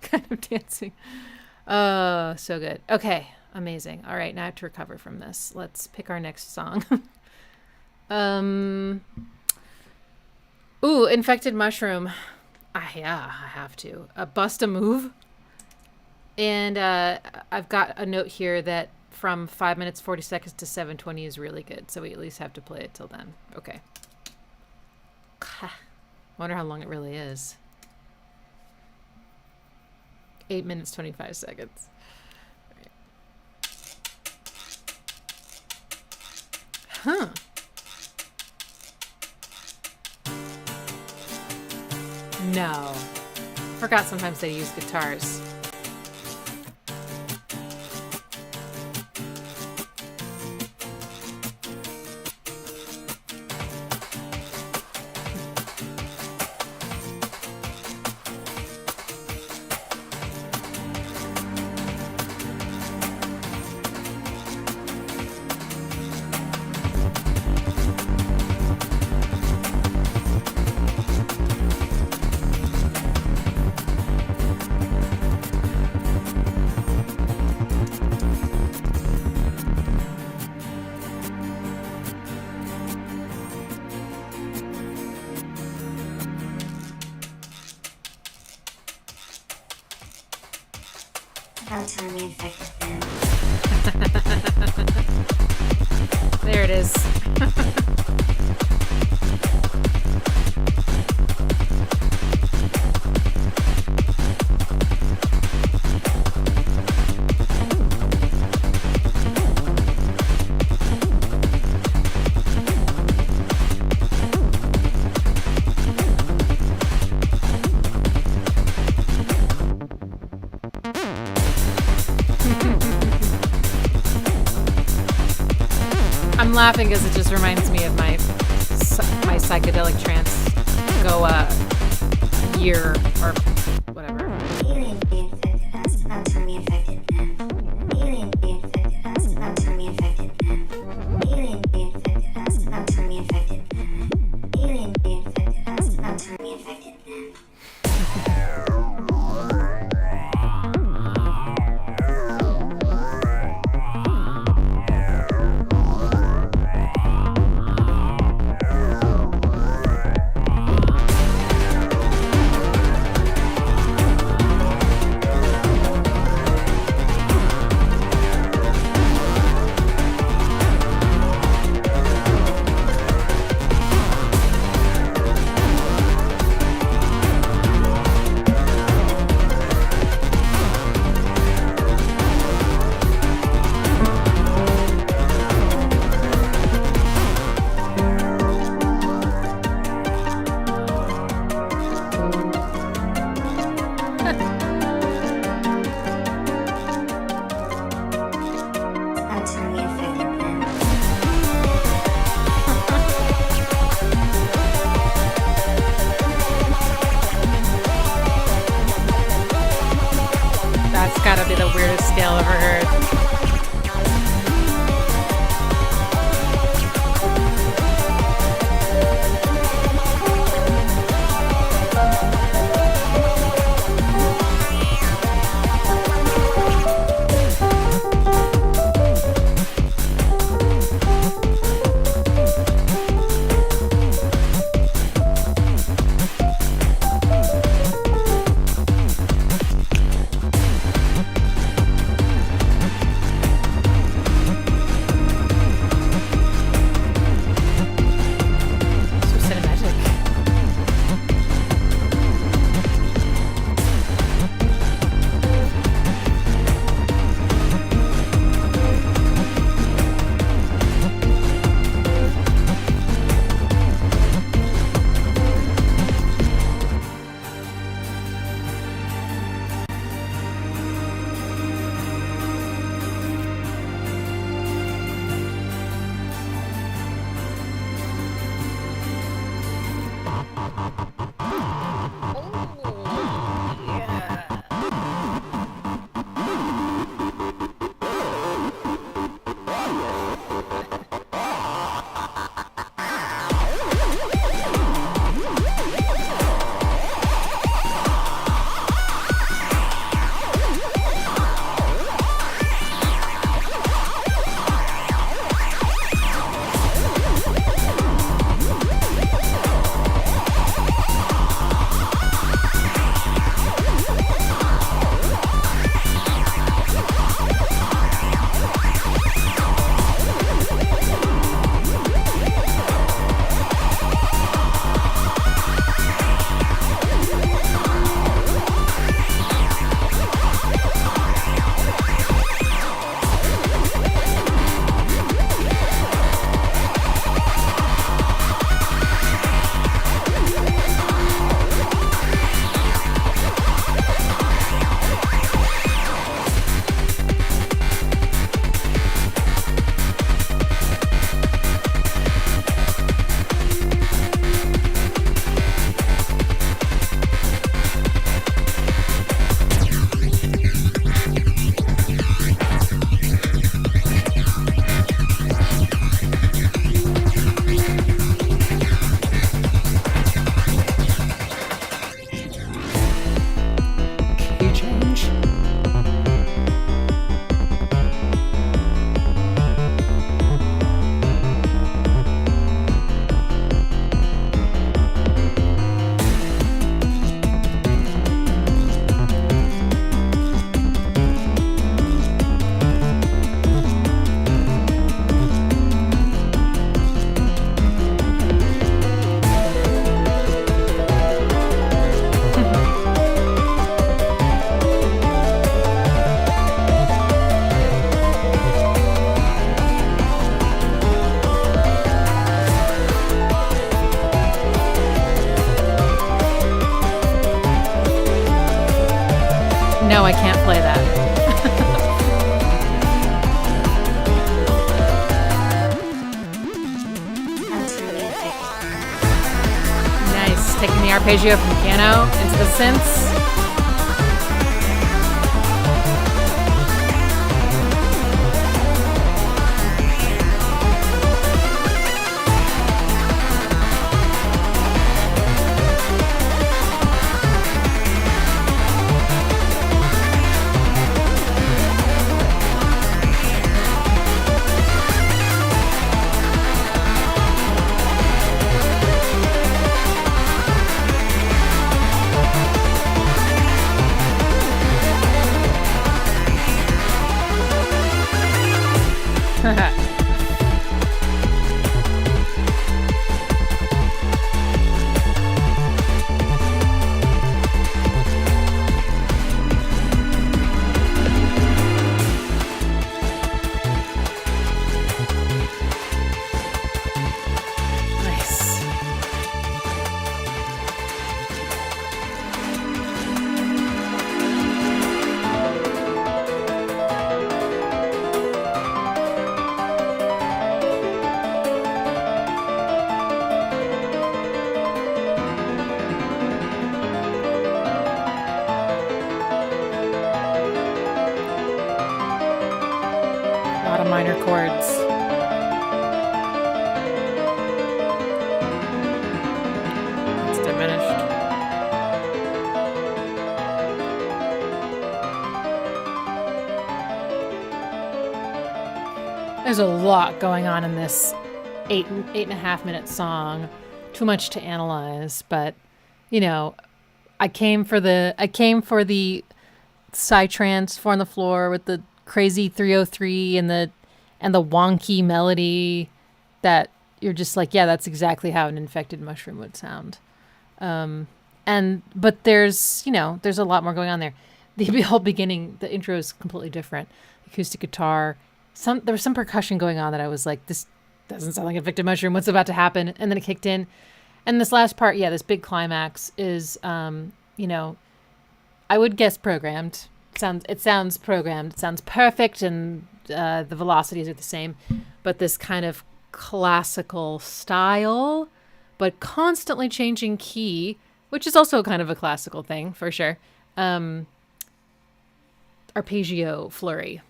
kind of dancing. Oh, so good. Okay, amazing. All right, now I have to recover from this. Let's pick our next song. Ooh, Infected Mushroom. Yeah, I have to. Bust a Move. And I've got a note here that from 5 minutes 40 seconds to 7:20 is really good, so we at least have to play it till then. Okay. Wonder how long it really is. 8 minutes 25 seconds. Huh. No. Forgot sometimes they use guitars. About time we infected them. There it is. I'm laughing because it just reminds me of my psychedelic trance go year or whatever. Alien infected us, about time we infected them. Alien infected us, about time we infected them. Alien infected us, about time we infected them. Alien infected us, about time we infected them. know I can't play that. Nice. Taking the arpeggio from the piano into the synths. Minor chords. It's diminished. There's a lot going on in this 8.5 minute song. Too much to analyze, but you know, I came for the psytrance 4 on the floor with the crazy 303 and the wonky melody that you're just like, yeah, that's exactly how an infected mushroom would sound. But there's a lot more going on there. The whole beginning, the intro is completely different. Acoustic guitar, there was some percussion going on that I was like, this doesn't sound like an infected mushroom. What's about to happen? And then it kicked in. And this last part, yeah, this big climax is, I would guess programmed. It sounds programmed. It sounds perfect, and the velocities are the same. But this kind of classical style, but constantly changing key, which is also kind of a classical thing for sure. Arpeggio flurry,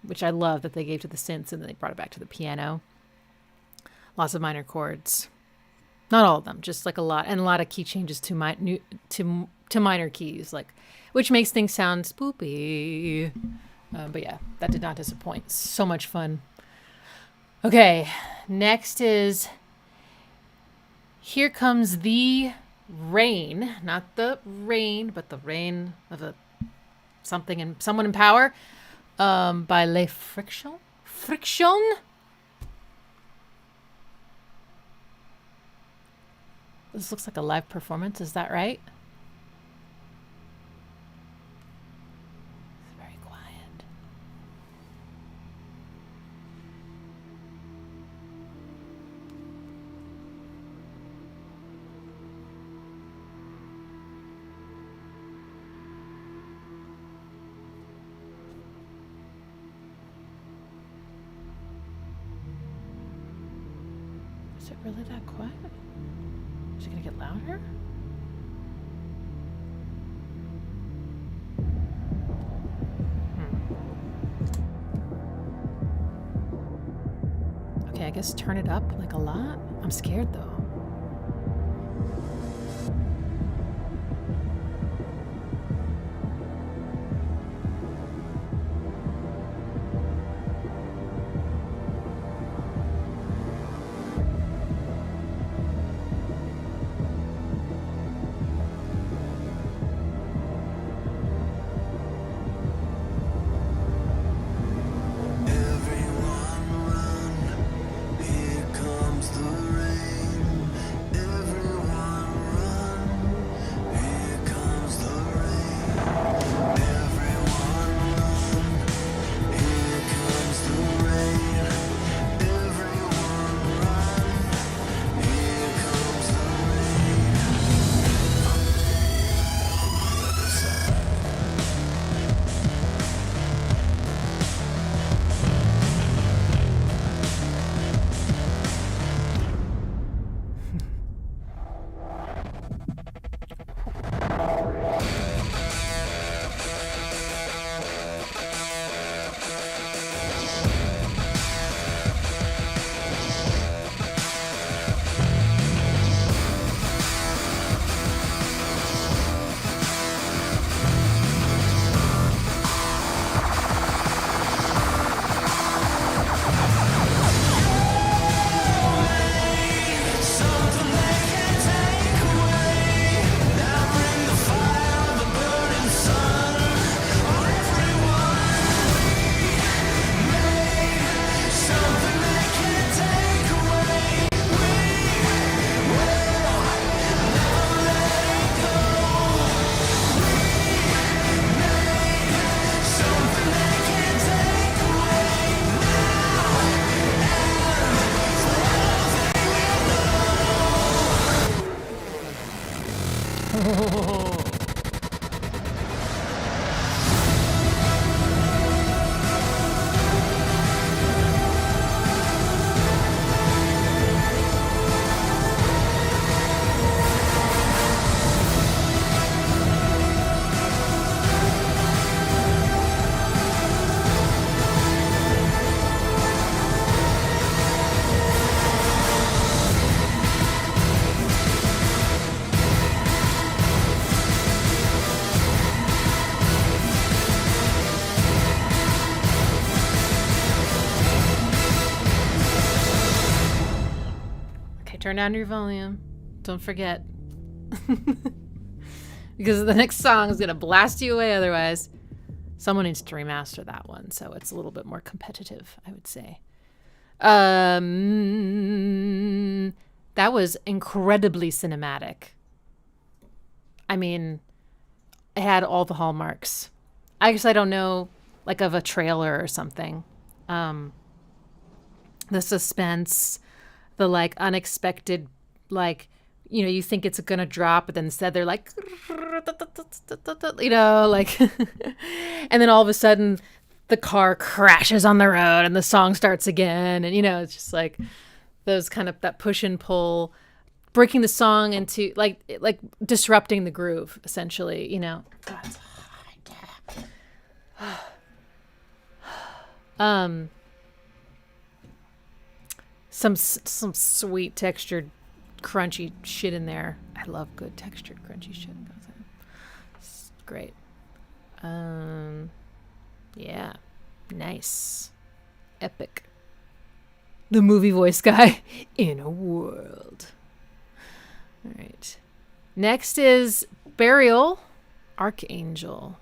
which I love that they gave to the synths and then they brought it back to the piano. Lots of minor chords. Not all of them, just like a lot, and a lot of key changes to minor keys, like, which makes things sound spoopy. But yeah, that did not disappoint. So much fun. Okay, next is Here Comes the Rain. Not the rain, but the reign of someone in power. By Le Friction. Friction? This looks like a live performance, is that right? It's very quiet. Is it really that quiet? Is it going to get louder? Okay, I guess turn it up like a lot. I'm scared though. Everyone run, here comes the rain. turn down your volume. Don't forget. Because the next song is going to blast you away otherwise. Someone needs to remaster that one, so it's a little bit more competitive, I would say. That was incredibly cinematic. I mean, it had all the hallmarks. I guess I don't know, like of a trailer or something. The suspense, the like unexpected, like, you know, you think it's gonna drop, but then instead they're like, you know, like, and then all of a sudden the car crashes on the road and the song starts again. And, you know, it's just like those kind of, that push and pull, breaking the song into like disrupting the groove, essentially, you know. God, it's hot. Some sweet textured crunchy shit in there. I love good textured crunchy shit. It's great. Yeah, nice, epic. The movie voice guy in a world. All right, next is Burial, Archangel.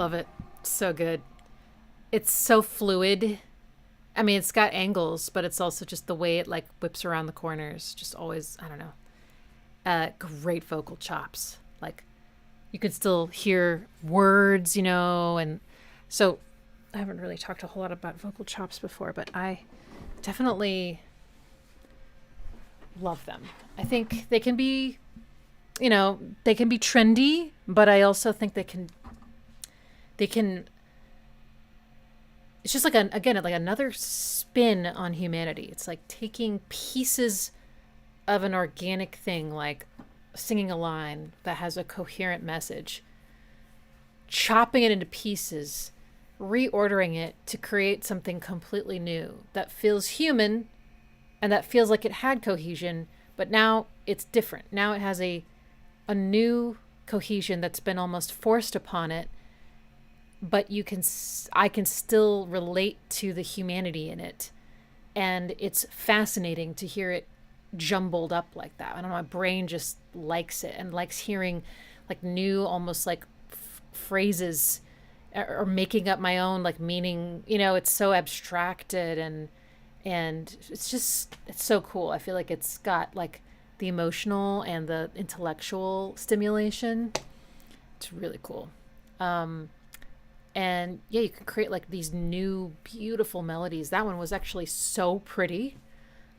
Love it. So good. It's so fluid. I mean, it's got angles, but it's also just the way it like whips around the corners. Just always, I don't know. Great vocal chops. Like you can still hear words, you know, and so I haven't really talked a whole lot about vocal chops before, but I definitely love them. I think they can be, you know, they can be trendy, but I also think they can it's just like again like another spin on humanity. It's like taking pieces of an organic thing, like singing a line that has a coherent message, chopping it into pieces, reordering it to create something completely new that feels human and that feels like it had cohesion, but now it's different. Now it has a new cohesion that's been almost forced upon it, but I can still relate to the humanity in it. And it's fascinating to hear it jumbled up like that. I don't know, my brain just likes it and likes hearing like new, almost like phrases or making up my own like meaning. You know, it's so abstracted and it's so cool. I feel like it's got like the emotional and the intellectual stimulation. It's really cool. And yeah, you can create like these new beautiful melodies. That one was actually so pretty.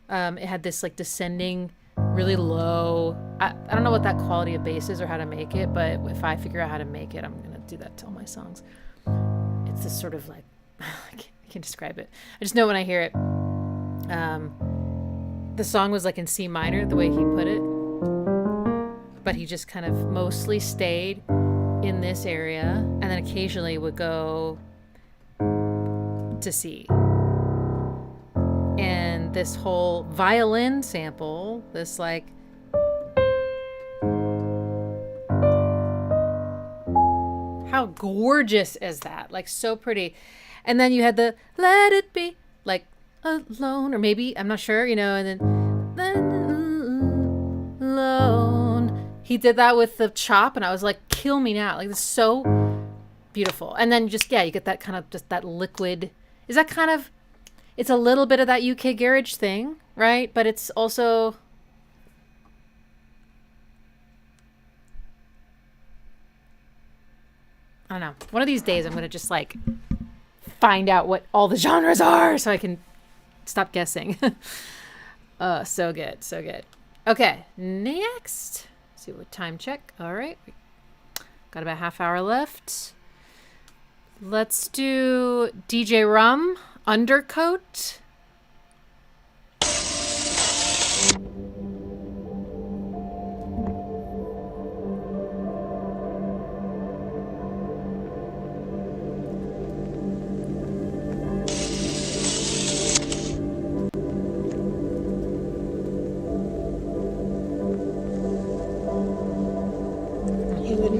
It had this like descending, really low. I don't know what that quality of bass is or how to make it, but if I figure out how to make it, I'm gonna do that to all my songs. It's this sort of like I can't describe it. I just know when I hear it. The song was like in C minor, the way he put it, but he just kind of mostly stayed in this area and then occasionally would go to C. And this whole violin sample, this like how gorgeous is that? Like so pretty. And then you had the let it be like alone, or maybe I'm not sure, you know, and then alone. He did that with the chop, and I was like, kill me now. Like, this is so beautiful. And then just, yeah, you get that kind of, just that liquid. Is that kind of, it's a little bit of that UK garage thing, right? But it's also, I don't know. One of these days, I'm going to just, like, find out what all the genres are so I can stop guessing. So good. So good. Okay, next. See what time check. All right. Got about half hour left. Let's do Djrum, Undercoat.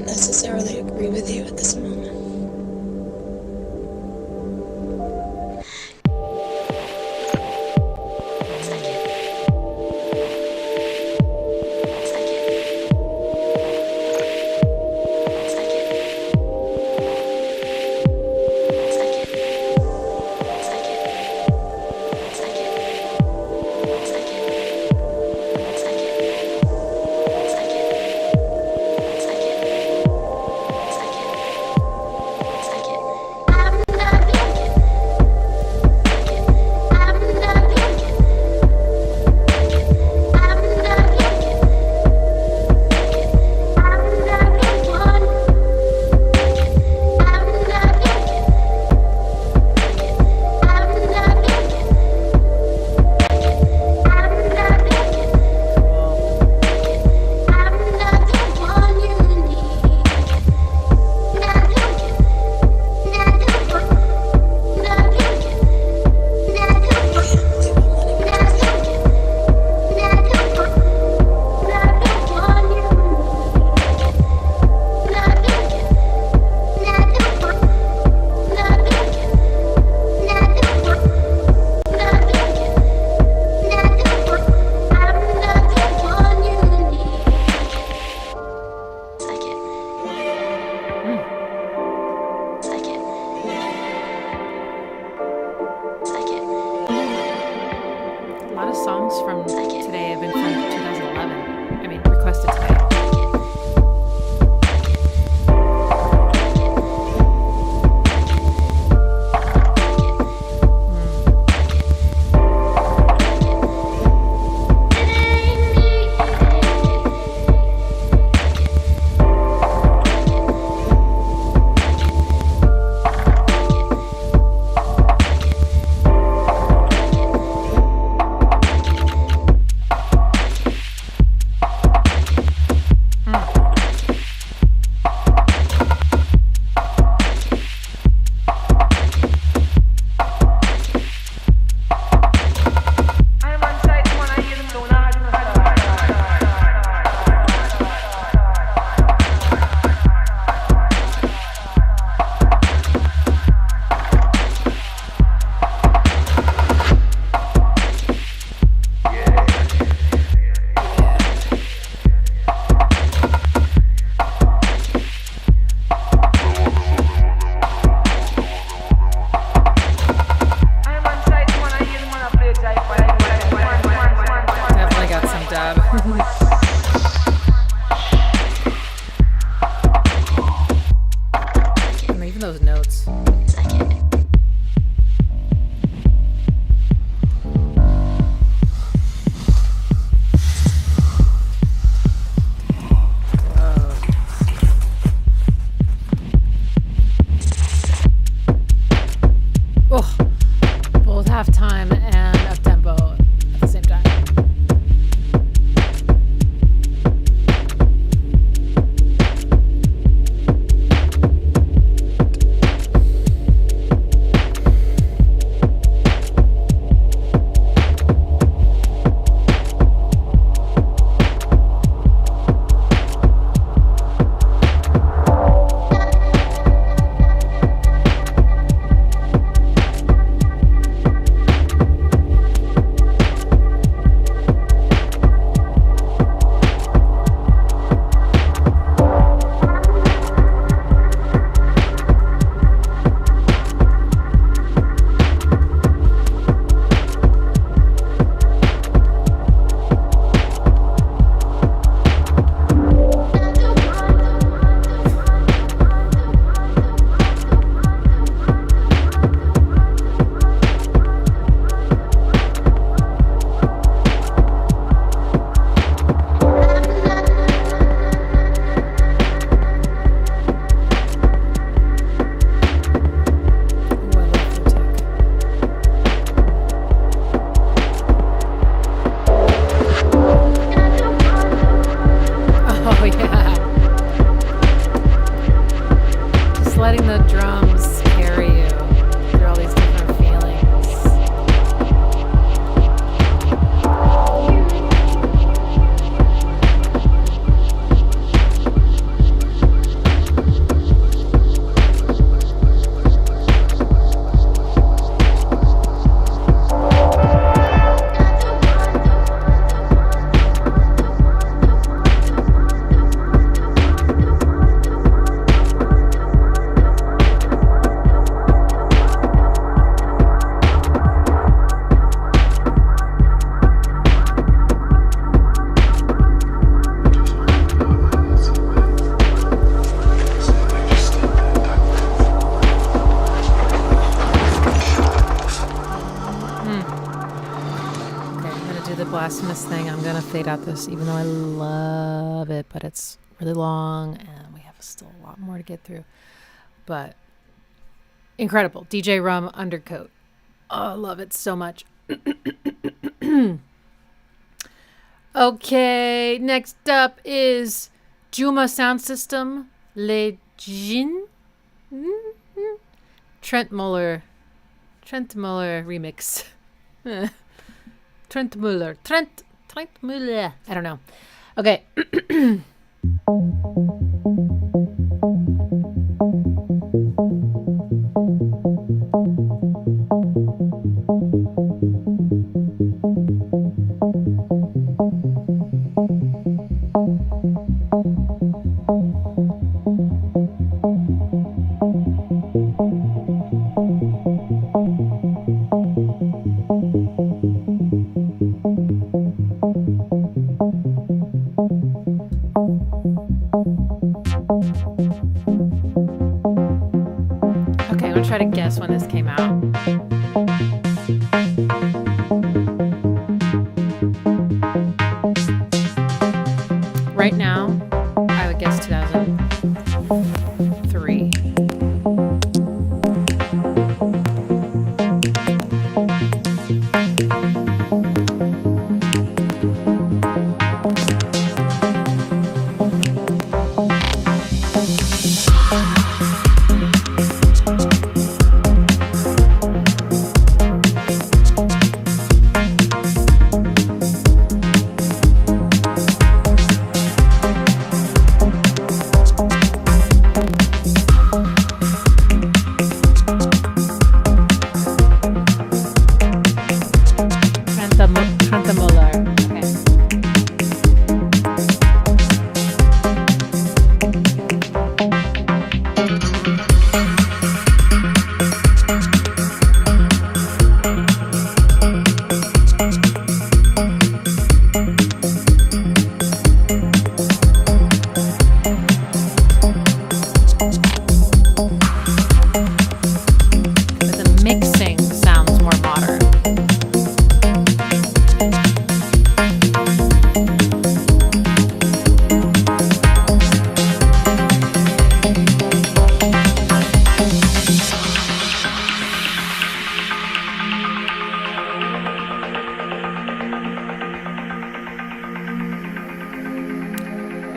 Necessarily agree with you at this moment. requested today. blasphemous thing. I'm gonna fade out this, even though I love it, but it's really long and we have still a lot more to get through. But incredible. DJ Rum Undercoat. Oh, I love it so much. Okay, next up is Djuma Soundsystem, Le Djinn, Trentemoller remix. Trentemoller. I don't know. Okay. try to guess when this came out. Right now, I would guess 2003. Trentemoller. Okay. But the mixing sounds more modern.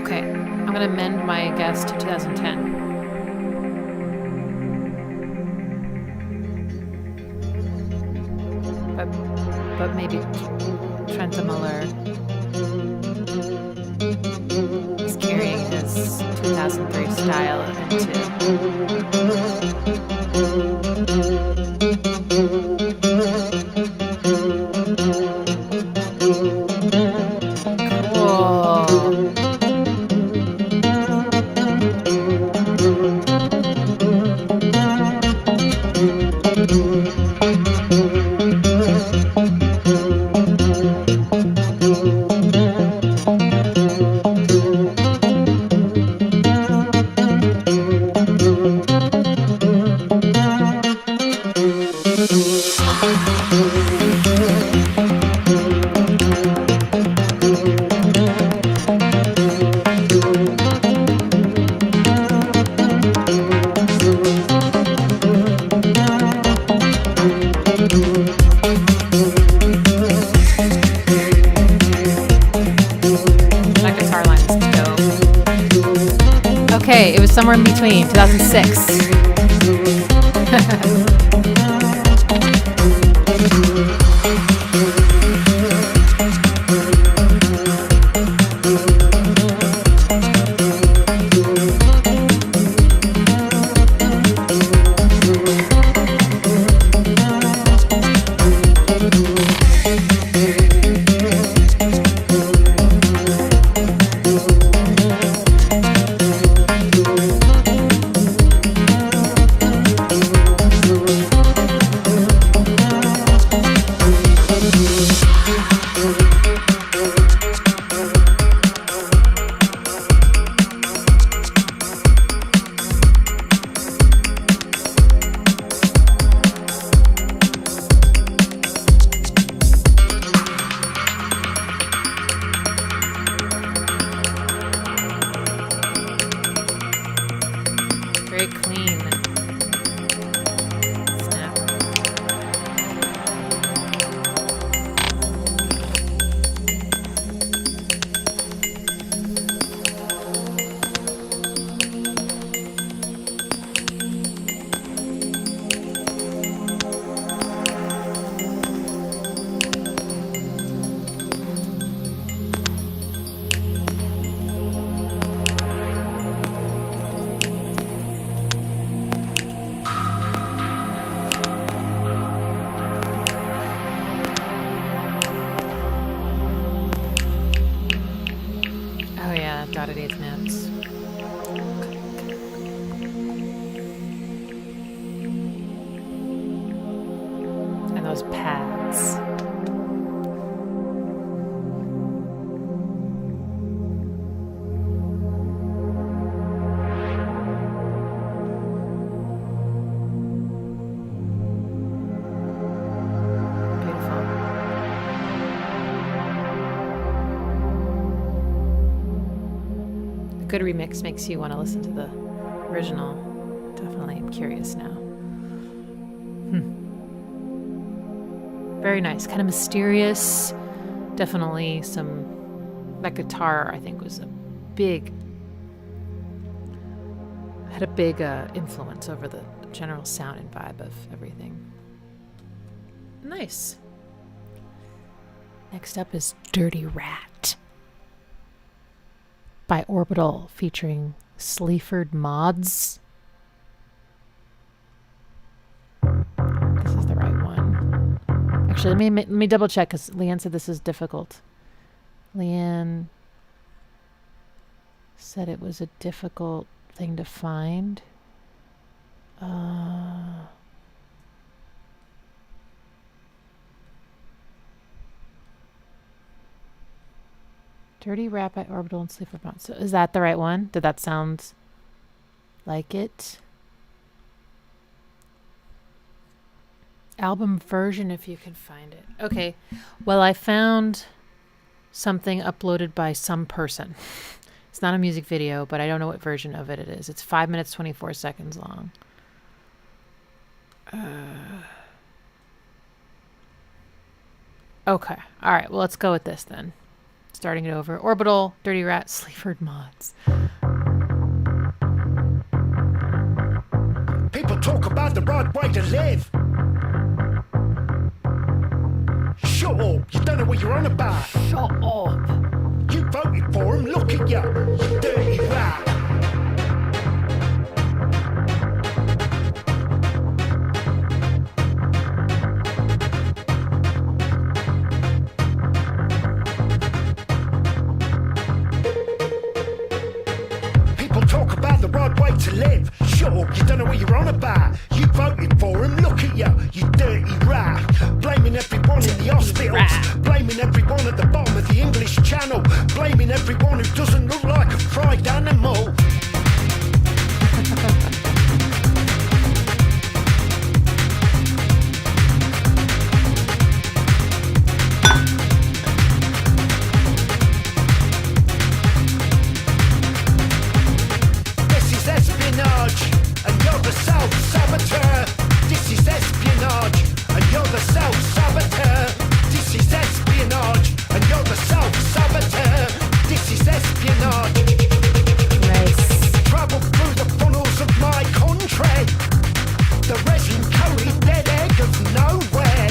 Okay, I'm gonna amend my guess to 2010. But maybe Trentemoller is carrying his 2003 style Cool. That guitar line is dope. Okay, it was somewhere in between, 2006. Very clean. Snap. Oh yeah, dotted eighth notes. And those pads. good remix makes you want to listen to the original. Definitely, I'm curious now. Very nice, kind of mysterious. Definitely some. That guitar, I think, was had a big influence over the general sound and vibe of everything. Nice. Next up is Dirty Rat by Orbital featuring Sleaford mods. This is the right one. Actually, let me double check because Leanne said this is difficult. Leanne said it was a difficult thing to find. Dirty Rat by Orbital and Sleaford mods. So is that the right one? Did that sound like it? Album version if you can find it. Okay. Well, I found something uploaded by some person. It's not a music video, but I don't know what version of it is. It's 5 minutes, 24 seconds long. Okay. All right. Well, let's go with this then. Starting it over. Orbital, Dirty Rat, Sleaford mods. People talk about the right way to live. Shut up, you don't know what you're on about. Shut up. You voted for him, look at you dirty rat. People talk about the right way to live. Shut up, you don't know what you're on about. You voted for him, look at you dirty rat. Blaming everyone in the hospitals, blaming everyone at the bottom of the English Channel, blaming everyone who doesn't look like a fried animal. This is espionage, and you're the self-saboteur. This is espionage, and you're the self-saboteur. This is espionage, and you're the self-saboteur. This is espionage. Nice. Travel through the funnels of my country. The resin-coated dead egg of nowhere.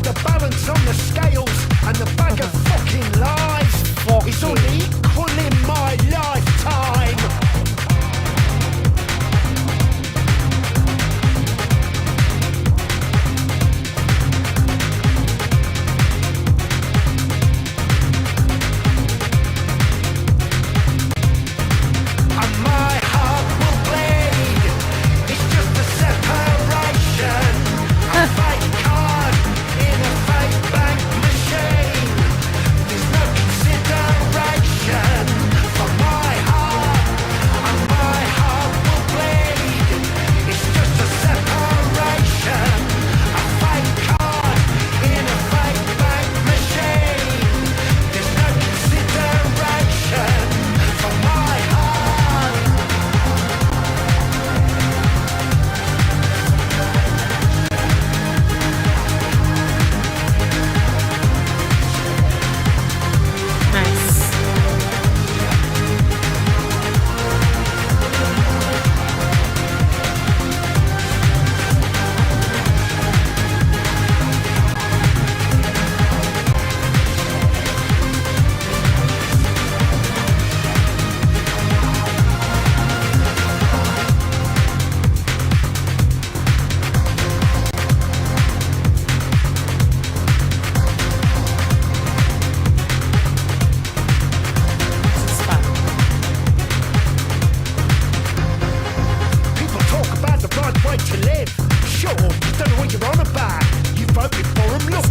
The balance on the scales and the bag of fucking lies is unequal in my lifetime.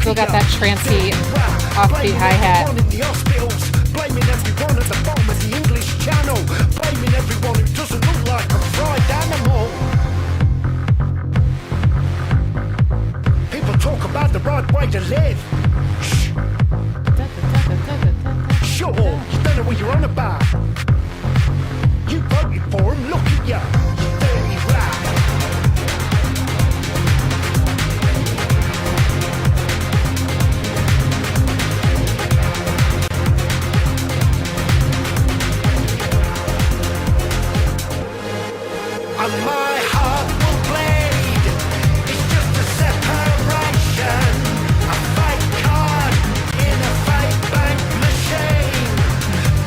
Still got that trancy offbeat hi-hat. Blaming everyone at the bottom of the English Channel, blaming everyone who doesn't look like a fried animal. People talk about the right way to live. Shh. Shut up, you don't know what you're on about. voted for him, look at you, you dirty rat. And my heart will bleed. It's just a separation. A fake card in a fake bank machine.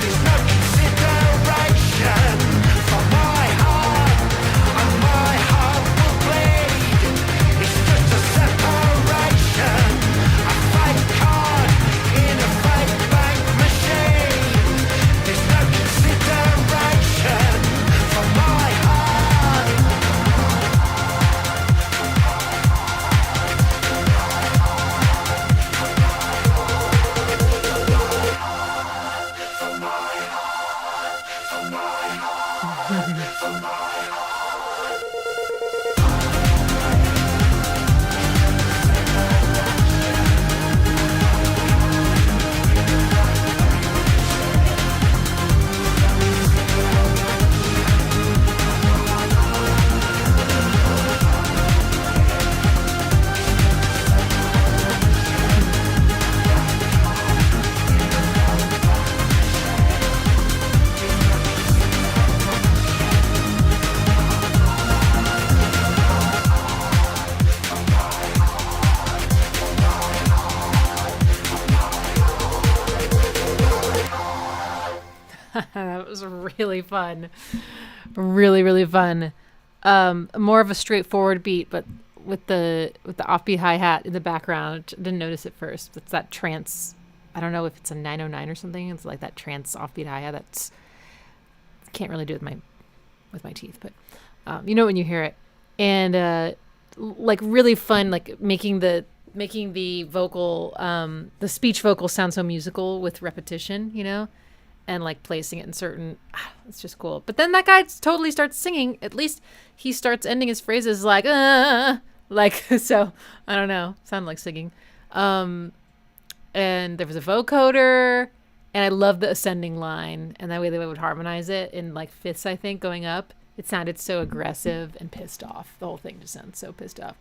There's no consideration for my heart. And my heart will bleed. It's just a separation. A fake card in a fake bank machine. There's no consideration for my heart. That was really fun. Really, really fun. More of a straightforward beat, but with the offbeat hi-hat in the background. Didn't notice it first. It's that trance. I don't know if it's a 909 or something. It's like that trance offbeat hi-hat. That's can't really do it with my teeth, but you know when you hear it. And like really fun, like making the vocal, the speech vocal sound so musical with repetition, you know, and like placing it in certain, it's just cool. But then that guy totally starts singing. At least he starts ending his phrases like so. I don't know, sounded like singing. And there was a vocoder, and I love the ascending line, and that way they would harmonize it in like fifths, I think, going up. It sounded so aggressive and pissed off. The whole thing just sounds so pissed off.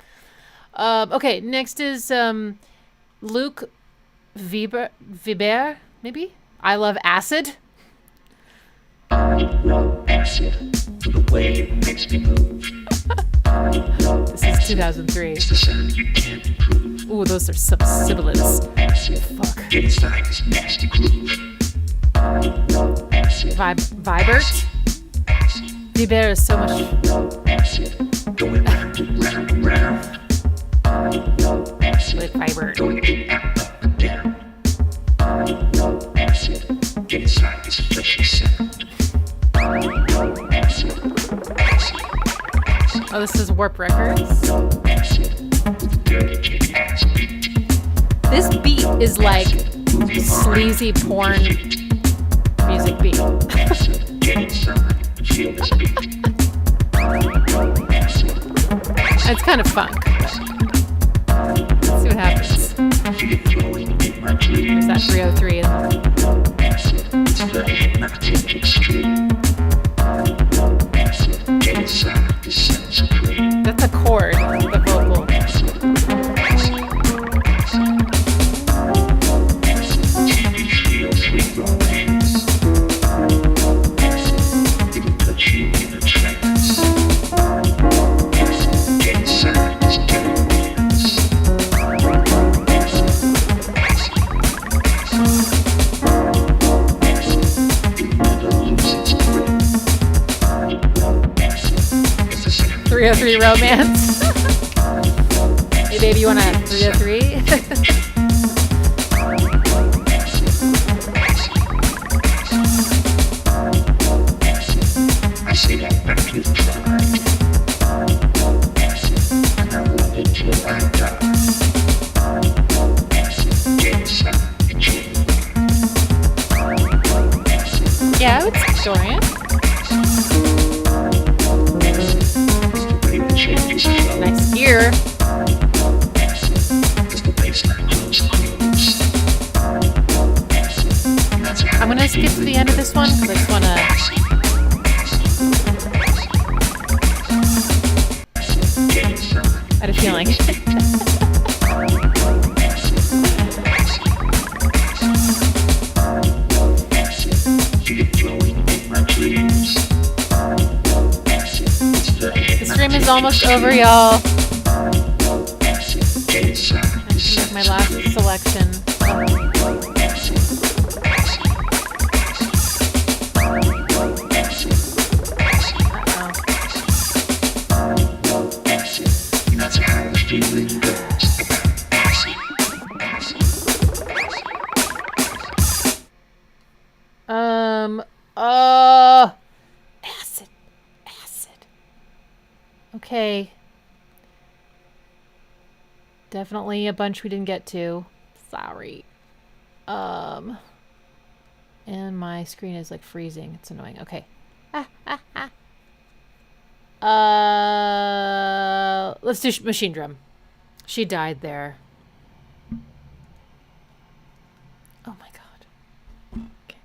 Okay, next is Luke Vibert, maybe? I Love Acid. I love acid for the way it makes me move. This is 2003. It's the sound you can't improve. Ooh, those are some sibilants. Fuck. Get inside this nasty groove. I love acid. Vibert. Vibert is so much. I love acid. Going round and round and round. I love acid. With Vibert. Going up and down. I love acid. Get inside this fleshy sound. I love acid. Acid. Acid. Oh, this is Warp Records. This beat is like sleazy porn music beat. It's kind of funk. Let's see what happens. There's that 303. That's a chord, the vocal. .303 romance. Hey baby, you want a 303? I say that back with pride, and I love it till I die. Get inside and chill. Yeah, it's Dorian. Nice ear. I'm gonna skip to the end of this one because I just wanna I had a feeling. The stream is almost over, y'all. Make my last selection. Acid. Okay. Definitely a bunch we didn't get to. Sorry. And my screen is like freezing. It's annoying. Okay. Let's do Machinedrum. She died there. Oh my god. Okay.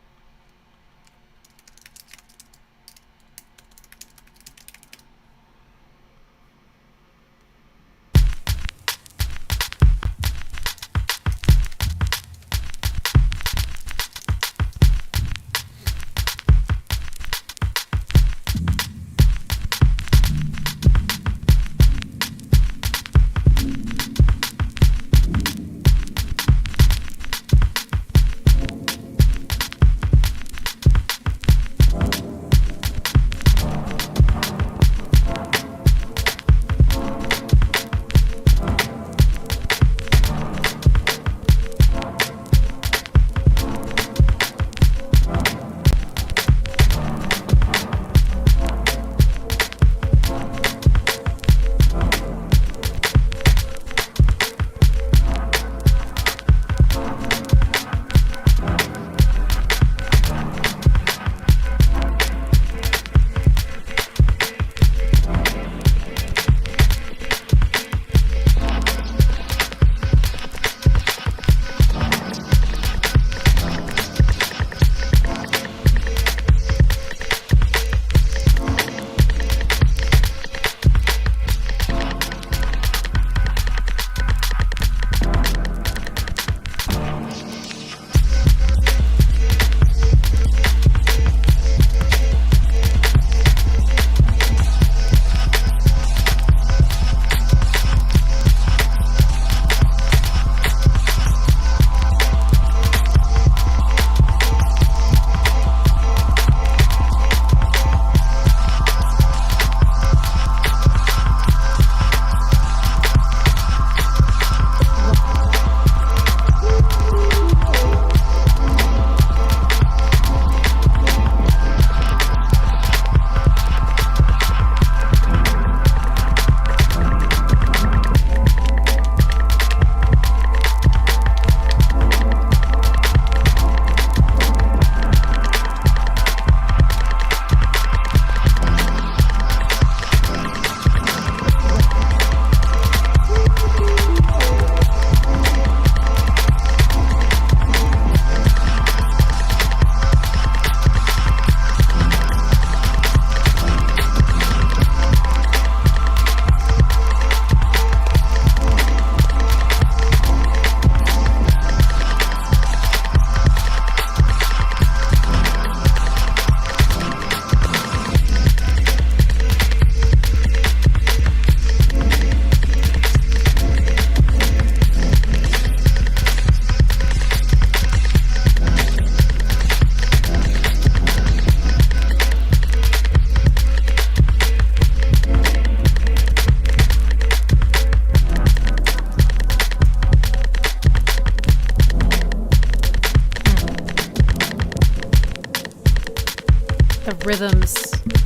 the rhythms,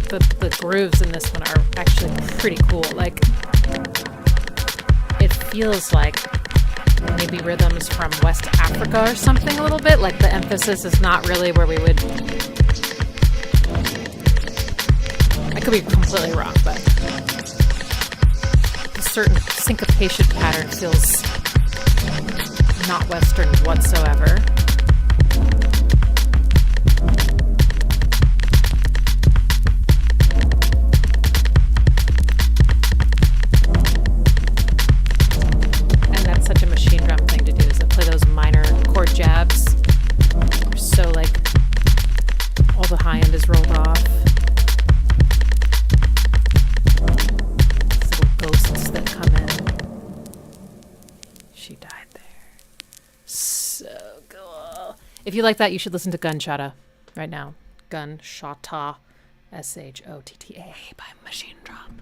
the grooves in this one are actually pretty cool. Like, it feels like maybe rhythms from West Africa or something a little bit. Like the emphasis is not really where we would... I could be completely wrong, but a certain syncopation pattern feels not Western whatsoever. high end is rolled off. These little ghosts that come in. She died there. So cool. If you like that, you should listen to Gunshota right now. Gunshota. Shotta by Machinedrum.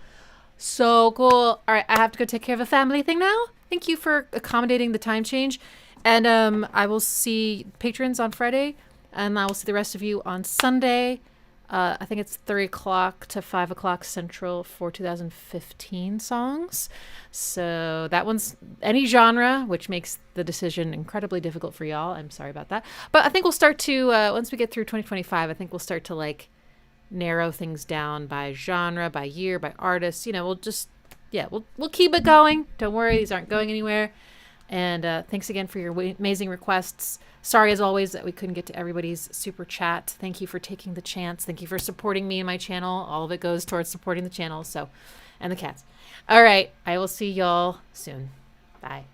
So cool. All right, I have to go take care of a family thing now. Thank you for accommodating the time change. And I will see patrons on Friday, and I will see the rest of you on Sunday. I think it's 3 o'clock to 5 o'clock Central for 2015 songs. So that one's any genre, which makes the decision incredibly difficult for y'all. I'm sorry about that. But I think we'll start to, once we get through 2025, I think we'll start to like narrow things down by genre, by year, by artist. You know, we'll just, we'll keep it going. Don't worry, these aren't going anywhere. And thanks again for your amazing requests. Sorry, as always, that we couldn't get to everybody's super chat. Thank you for taking the chance. Thank you for supporting me and my channel. All of it goes towards supporting the channel, and the cats. All right, I will see y'all soon. Bye.